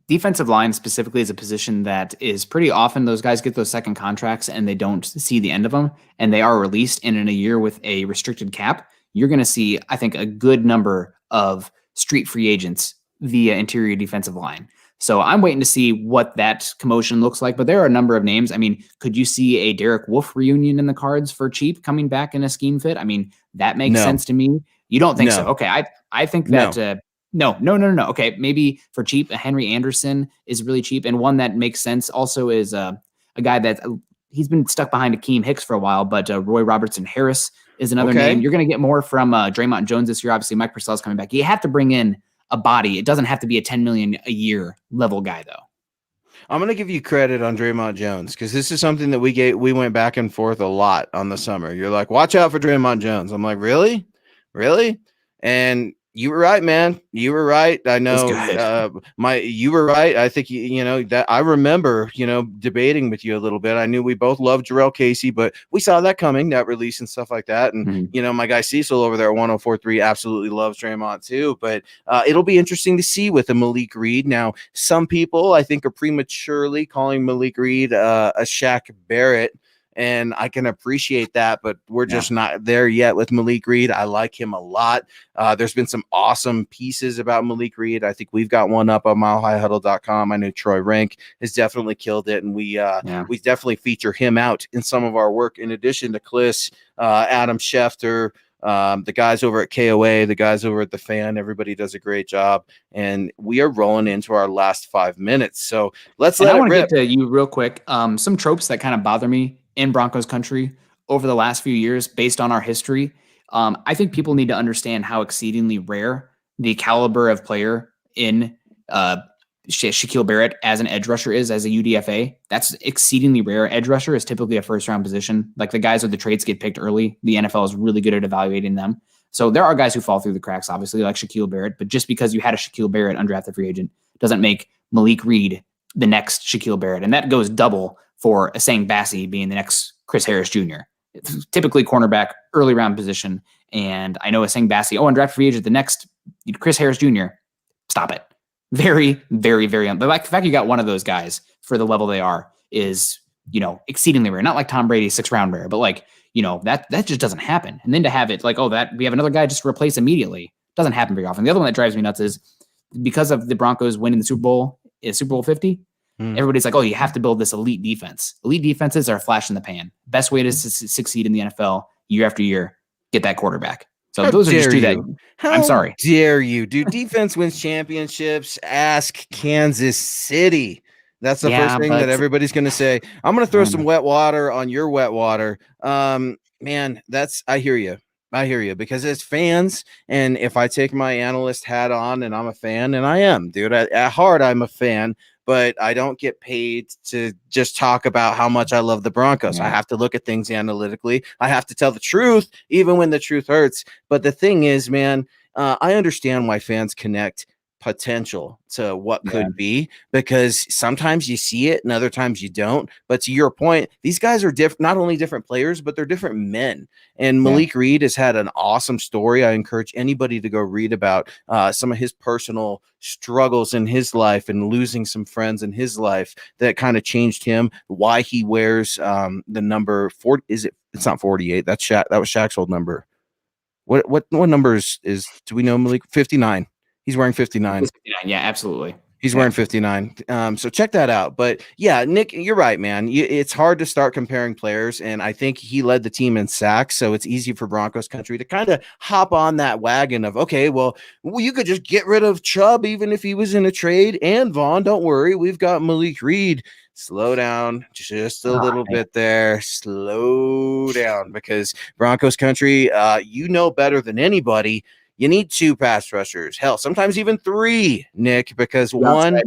Defensive line specifically is a position that is pretty often those guys get those second contracts and they don't see the end of them, and they are released. And in a year with a restricted cap, you're going to see, I think, a good number of street free agents via interior defensive line. So I'm waiting to see what that commotion looks like. But there are a number of names. Could you see a Derek Wolfe reunion in the cards for cheap coming back in a scheme fit? That makes sense to me. You don't think so? Okay, I think that. No. Okay, maybe for cheap, a Henry Anderson is really cheap, and one that makes sense also is a guy that he's been stuck behind Akeem Hicks for a while, but Roy Robertson Harris is another name. You're going to get more from Draymond Jones this year. Obviously, Mike Purcell's coming back. You have to bring in a body. It doesn't have to be a $10 million a year level guy, though. I'm going to give you credit on Draymond Jones, because this is something that we went back and forth a lot on the summer. You're like, watch out for Draymond Jones. I'm like, really? And You were right, man. You were right. I It's know. good. You were right. I think you know that. I remember, debating with you a little bit. I knew we both loved Jarrell Casey, but we saw that coming, that release and stuff like that. And Mhm. my guy Cecil over there at 104.3 absolutely loves Draymond too. But it'll be interesting to see with a Malik Reed. Now, some people I think are prematurely calling Malik Reed a Shaq Barrett. And I can appreciate that, but we're Yeah. just not there yet with Malik Reed. I like him a lot. There's been some awesome pieces about Malik Reed. I think we've got one up on milehighhuddle.com. I know Troy Rank has definitely killed it, and we definitely feature him out in some of our work, in addition to Kliss, Adam Schefter, the guys over at KOA, the guys over at The Fan. Everybody does a great job, and we are rolling into our last 5 minutes. So let's And let I it want to rip. get to you real quick. Some tropes that kind of bother me in Broncos country over the last few years, based on our history. I think people need to understand how exceedingly rare the caliber of player in Shaquille Barrett as an edge rusher is as a UDFA. That's exceedingly rare. Edge rusher is typically a first round position. Like the guys with the traits get picked early. The NFL is really good at evaluating them. So there are guys who fall through the cracks, obviously, like Shaquille Barrett. But just because you had a Shaquille Barrett undrafted free agent doesn't make Malik Reed the next Shaquille Barrett. And that goes double for Asang Bassi being the next Chris Harris Jr. It's typically cornerback, early round position. And I know Asang Bassi, undrafted free agent, the next Chris Harris Jr. Stop it. Very, very, very. The fact you got one of those guys for the level they are is, exceedingly rare. Not like Tom Brady, 6th round rare, but like, that just doesn't happen. And then to have it like, that we have another guy just replace immediately doesn't happen very often. The other one that drives me nuts is because of the Broncos winning the Super Bowl 50. Everybody's like, you have to build this elite defense. Elite defenses are a flash in the pan. Best way to succeed in the NFL year after year, get that quarterback. So those are just two that I'm sorry. Dare you, dude? Defense wins championships. Ask Kansas City. That's the first thing that everybody's going to say. I'm going to throw some wet water on your wet water. Man, I hear you. I hear you, because as fans, and if I take my analyst hat on and I'm a fan, and I am, dude, at heart, I'm a fan, but I don't get paid to just talk about how much I love the Broncos. I have to look at things analytically. I have to tell the truth, even when the truth hurts. But the thing is, man, I understand why fans connect potential to what could be, because sometimes you see it and other times you don't. But to your point, these guys are not only different players, but they're different men. And Malik Reed has had an awesome story. I encourage anybody to go read about some of his personal struggles in his life and losing some friends in his life that kind of changed him, why he wears the number 40. It's not 48. That's Shaq. That was Shaq's old number. What number is do we know Malik? 59. He's wearing 59. 59. Yeah, absolutely. He's wearing 59. So check that out. But yeah, Nick, you're right, man. It's hard to start comparing players. And I think he led the team in sacks. So it's easy for Broncos country to kind of hop on that wagon of, okay, well, you could just get rid of Chubb, even if he was in a trade. And Vaughn, don't worry. We've got Malik Reed. Slow down just a little bit there. Slow down, because Broncos country, better than anybody. You need 2 pass rushers. Hell, sometimes even 3, Nick, because one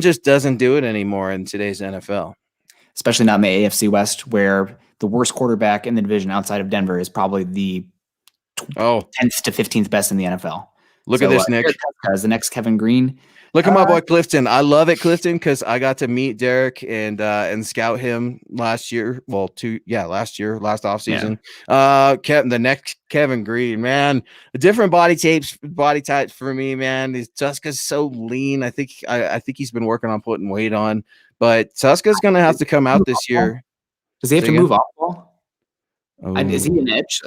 just doesn't do it anymore in today's NFL. Especially not in the AFC West, where the worst quarterback in the division outside of Denver is probably the 10th to 15th best in the NFL. Look at this, Nick. As the next Kevin Green. Look at my boy Clifton. I love it, Clifton, because I got to meet Derek and scout him last year. Well, last offseason. The next Kevin Green, man. Different body types for me, man. Tuska's so lean. I think he's been working on putting weight on, but Tuska's gonna have to come out this year. Does he have to move off ball? Is he an edge?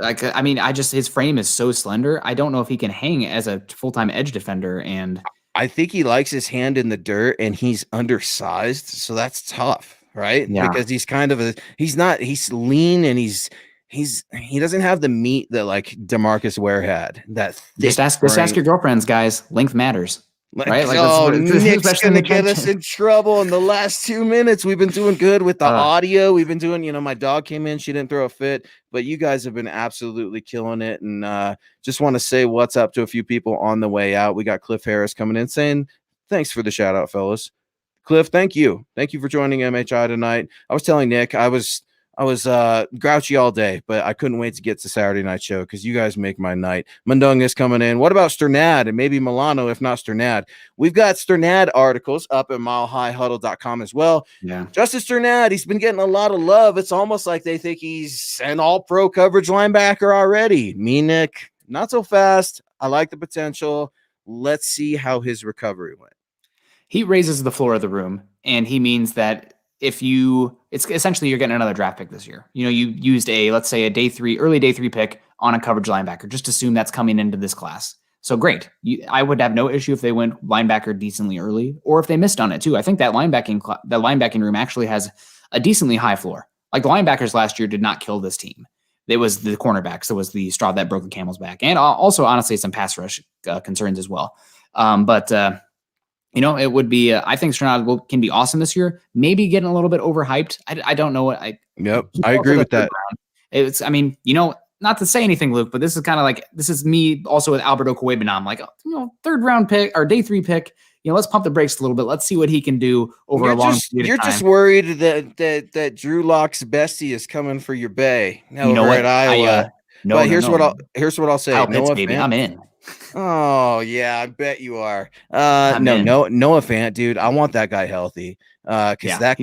His frame is so slender. I don't know if he can hang as a full-time edge defender. And I think he likes his hand in the dirt, and he's undersized, so that's tough, right? Yeah. Because he's kind of he's lean, and he doesn't have the meat that like DeMarcus Ware had. That just ask your girlfriends, guys. Length matters. Right? Nick's gonna get us in trouble in the last 2 minutes. We've been doing good with the audio. We've been doing, my dog came in, she didn't throw a fit, but you guys have been absolutely killing it. And just want to say what's up to a few people on the way out. We got Cliff Harris coming in saying, thanks for the shout out, fellas. Cliff, thank you. Thank you for joining MHI tonight. I was telling Nick, I was grouchy all day, but I couldn't wait to get to Saturday night show because you guys make my night. Mundungus coming in. What about Sternad and maybe Milano, if not Sternad? We've got Sternad articles up at milehighhuddle.com as well. Yeah. Justice Sternad, he's been getting a lot of love. It's almost like they think he's an all-pro coverage linebacker already. Me, Nick, not so fast. I like the potential. Let's see how his recovery went. He raises the floor of the room, and he means that it's essentially you're getting another draft pick this year. You used let's say early day three pick on a coverage linebacker. Just assume that's coming into this class. So great. I would have no issue if they went linebacker decently early, or if they missed on it too. I think that linebacking room actually has a decently high floor. Like the linebackers last year did not kill this team. It was the cornerbacks that was the straw that broke the camel's back, and also honestly some pass rush concerns as well. It would be. I think Sternad can be awesome this year. Maybe getting a little bit overhyped. I don't know what I. Yep, I agree with that. Not to say anything, Luke, but this is kind of like me also with Alberto Cuebanam. Like, third round pick or day three pick. Let's pump the brakes a little bit. Let's see what he can do over a long period of time. You're just worried that Drew Lock's bestie is coming for your bay. At Iowa. Here's what I'll say. Kyle Pitts, baby, I'm in. Oh yeah, I bet you are. Noah Fant, dude. I want that guy healthy. Because that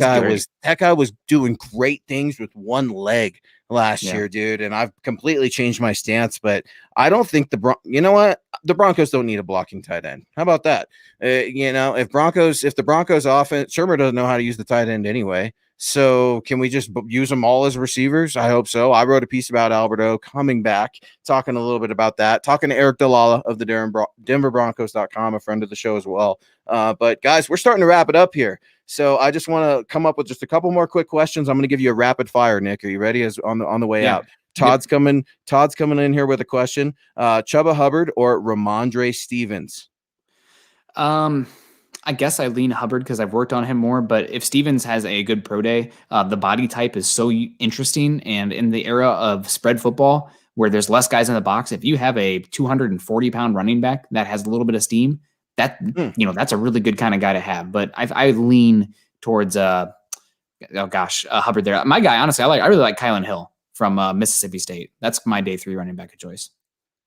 guy was doing great things with one leg last year, dude. And I've completely changed my stance. But I don't think you know what? The Broncos don't need a blocking tight end. How about that? If the Broncos offense, Shermer doesn't know how to use the tight end anyway. So can we just use them all as receivers? I hope so. I wrote a piece about Alberto coming back, talking a little bit about that, talking to Eric Dalala of the DenverBroncos.com, a friend of the show as well. But guys, we're starting to wrap it up here. So I just want to come up with just a couple more quick questions. I'm going to give you a rapid fire, Nick. Are you ready? On the way out? Todd's coming in here with a question. Chuba Hubbard or Ramondre Stevens? I guess I lean Hubbard because I've worked on him more, but if Stevens has a good pro day, the body type is so interesting. And in the era of spread football, where there's less guys in the box, if you have a 240-pound running back that has a little bit of steam, that's a really good kind of guy to have. But I lean towards Hubbard there. My guy, honestly, I really like Kylan Hill from Mississippi State. That's my day three running back of choice.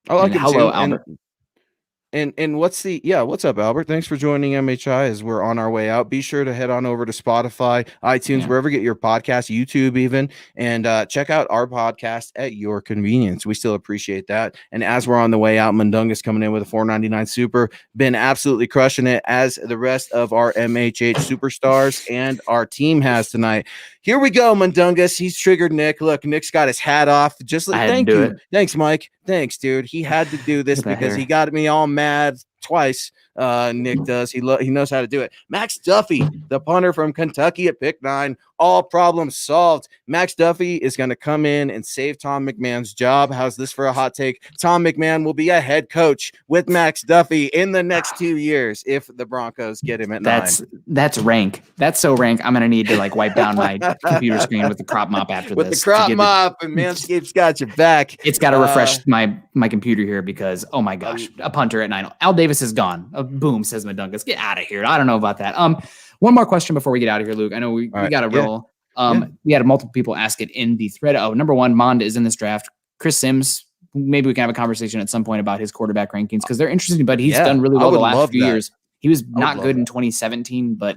I like him too. Albert. And what's up, Albert? Thanks for joining MHI as we're on our way out. Be sure to head on over to Spotify, iTunes, wherever you get your podcast, YouTube even, and check out our podcast at your convenience. We still appreciate that. And as we're on the way out, Mundungus coming in with a $4.99 super, been absolutely crushing it as the rest of our MHH superstars and our team has tonight. Here we go, Mundungus. He's triggered Nick. Look, Nick's got his hat off. Thank you. Thanks, Mike. Thanks, dude. He had to do this because he got me all mad twice. Nick does. He knows how to do it. Max Duffy, the punter from Kentucky at pick 9. All problems solved. Max Duffy is going to come in and save Tom McMahon's job. How's this for a hot take? Tom McMahon will be a head coach with Max Duffy in the next 2 years if the Broncos get him at 9. That's rank. That's so rank. I'm going to need to wipe down my computer screen with the crop mop after with this. With the crop mop and Manscape's got your back. It's got to refresh my computer here because, oh my gosh, a punter at 9. Al Davis is gone. Boom, says Mundungus. Get out of here. I don't know about that. One more question before we get out of here, Luke. I know we got to roll. We had multiple people ask it in the thread. Number one, Mond is in this draft. Chris Sims, maybe we can have a conversation at some point about his quarterback rankings because they're interesting, but he's done really well the last few years. He was not good in 2017, but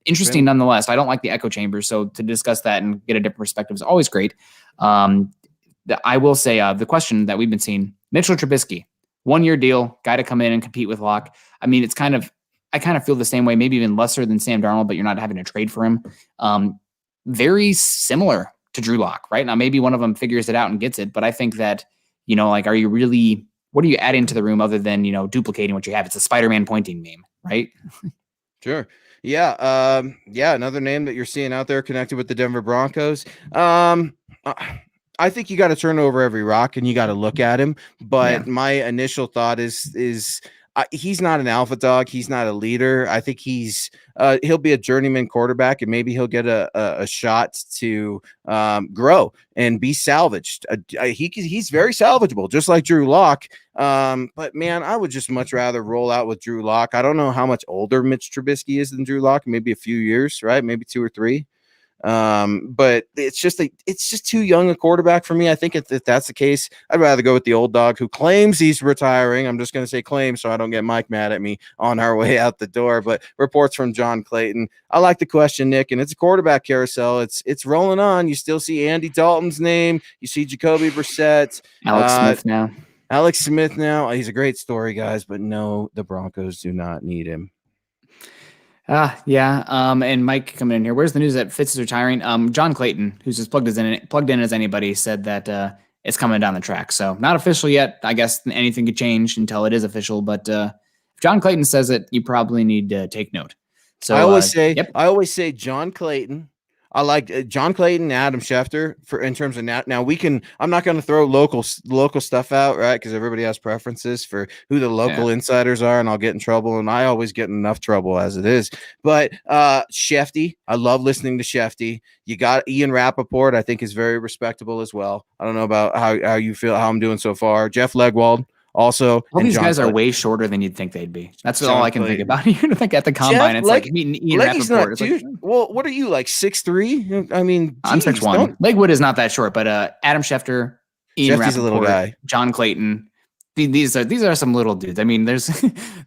interesting nonetheless. I don't like the echo chamber, so to discuss that and get a different perspective is always great. I will say the question that we've been seeing, Mitchell Trubisky, 1-year deal, guy to come in and compete with Locke. I mean, I kind of feel the same way, maybe even lesser than Sam Darnold, but you're not having to trade for him. Very similar to Drew Lock, right? Now, maybe one of them figures it out and gets it, but I think that, are you really, what are you adding to the room other than, duplicating what you have? It's a Spider-Man pointing meme, right? Sure. Yeah. Another name that you're seeing out there connected with the Denver Broncos. I think you got to turn over every rock and you got to look at him. But my initial thought is he's not an alpha dog. He's not a leader. I think he'll be a journeyman quarterback and maybe he'll get a shot to grow and be salvaged. He's very salvageable, just like Drew Lock. But man, I would just much rather roll out with Drew Lock. I don't know how much older Mitch Trubisky is than Drew Lock. Maybe a few years, right? Maybe 2 or 3. But it's just too young a quarterback for me. I think if that's the case, I'd rather go with the old dog who claims he's retiring. I'm just going to say claims so I don't get Mike mad at me on our way out the door. But reports from John Clayton. I like the question, Nick, and it's a quarterback carousel. It's rolling on. You still see Andy Dalton's name. You see Jacoby Brissett. Alex Smith now. He's a great story, guys, but no, the Broncos do not need him. Yeah. And Mike coming in here. Where's the news that Fitz is retiring? John Clayton, who's as plugged in as anybody, said that it's coming down the track. So not official yet. I guess anything could change until it is official. But if John Clayton says it, you probably need to take note. So I always say John Clayton. I like John Clayton, Adam Schefter in terms of now. I'm not going to throw local stuff out, right? Because everybody has preferences for who the local insiders are, and I'll get in trouble. And I always get in enough trouble as it is. But Shefty, I love listening to Shefty. You got Ian Rappaport, I think is very respectable as well. I don't know about how you feel, how I'm doing so far. Jeff Legwald. Also, all these guys are way shorter than you'd think they'd be. That's all I can think about. You're gonna think at the combine, it's like meeting Ian Rappaport. Like, well, what are you, like 6'3"? I mean, I'm 6'1". Legwood is not that short, but Adam Schefter, Ian Rappaport, a little guy. John Clayton. These are some little dudes. I mean, there's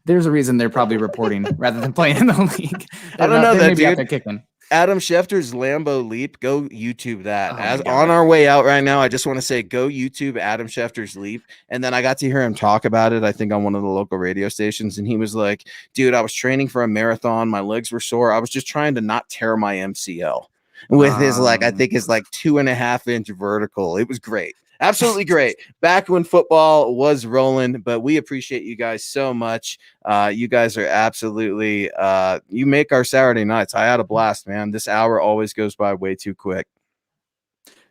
a reason they're probably reporting rather than playing in the league. I don't know that dude. Kicking. Adam Schefter's Lambeau Leap. Go YouTube that. On our way out right now, I just want to say go YouTube Adam Schefter's Leap. And then I got to hear him talk about it, I think, on one of the local radio stations. And he was like, dude, I was training for a marathon. My legs were sore. I was just trying to not tear my MCL with his, I think his 2.5-inch vertical. It was great. Absolutely great. Back when football was rolling, but we appreciate you guys so much. You guys are absolutely you make our Saturday nights. I had a blast, man. This hour always goes by way too quick.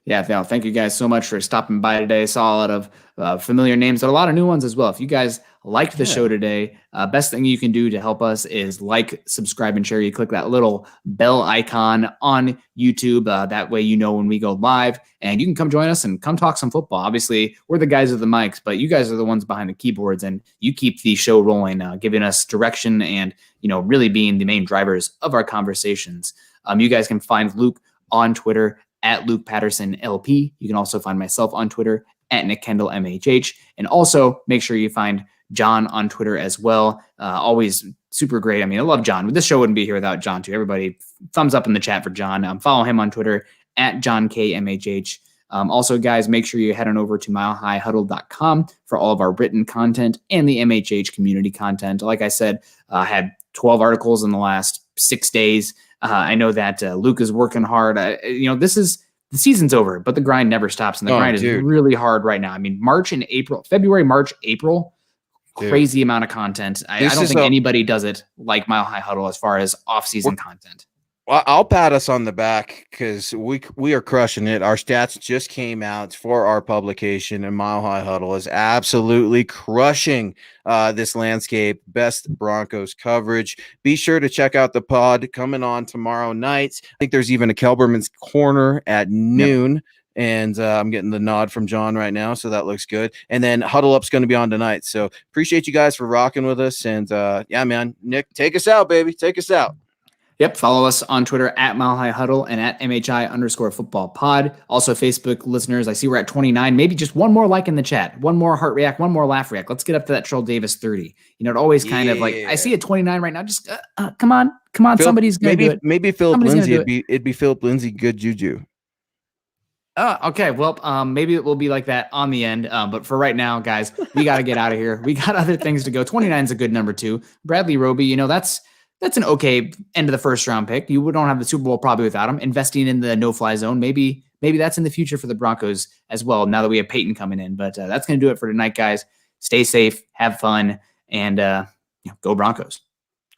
Yeah, thank you guys so much for stopping by today. Saw a lot of familiar names, but a lot of new ones as well. If you guys liked the show today, best thing you can do to help us is like, subscribe, and share. You click that little bell icon on YouTube. That way you know when we go live, and you can come join us and come talk some football. Obviously, we're the guys with the mics, but you guys are the ones behind the keyboards, and you keep the show rolling, giving us direction and really being the main drivers of our conversations. You guys can find Luke on Twitter at Luke Patterson LP. You can also find myself on Twitter at Nick Kendell MHH, and also make sure you find John on Twitter as well. Always super great. I mean, I love John. This show wouldn't be here without John too. Everybody, thumbs up in the chat for John. Follow him on Twitter at John K MHH. Also, guys, make sure you head on over to milehighhuddle.com for all of our written content and the MHH community content. Like I said, I had 12 articles in the last 6 days. I know that Luke is working hard. The season's over, but the grind never stops, and the grind is really hard right now. I mean, February, March, April, crazy amount of content. I don't think anybody does it like Mile High Huddle as far as off-season content. Well, I'll pat us on the back because we are crushing it. Our stats just came out for our publication, and Mile High Huddle is absolutely crushing this landscape. Best Broncos coverage. Be sure to check out the pod coming on tomorrow night. I think there's even a Kelberman's Corner at noon. Yep. And I'm getting the nod from John right now, so that looks good. And then Huddle Up's going to be on tonight. So appreciate you guys for rocking with us. And yeah, man, Nick, take us out, baby. Take us out. Yep. Follow us on Twitter at Mile High Huddle and at MHI_football pod. Also, Facebook listeners, I see we're at 29. Maybe just one more like in the chat, one more heart react, one more laugh react. Let's get up to that Troll Davis 30. It always kind of I see it 29 right now. Just come on. Somebody's going to do it. Maybe Philip Lindsay. It'd be Philip Lindsay. Good juju. Okay. Well, maybe it will be like that on the end. But for right now, guys, we got to get out of here. We got other things to go. 29 is a good number too. Bradley Roby, that's an okay end of the first round pick. You don't have the Super Bowl probably without him. Investing in the no-fly zone, maybe that's in the future for the Broncos as well, now that we have Payton coming in. But that's going to do it for tonight, guys. Stay safe, have fun, and go Broncos.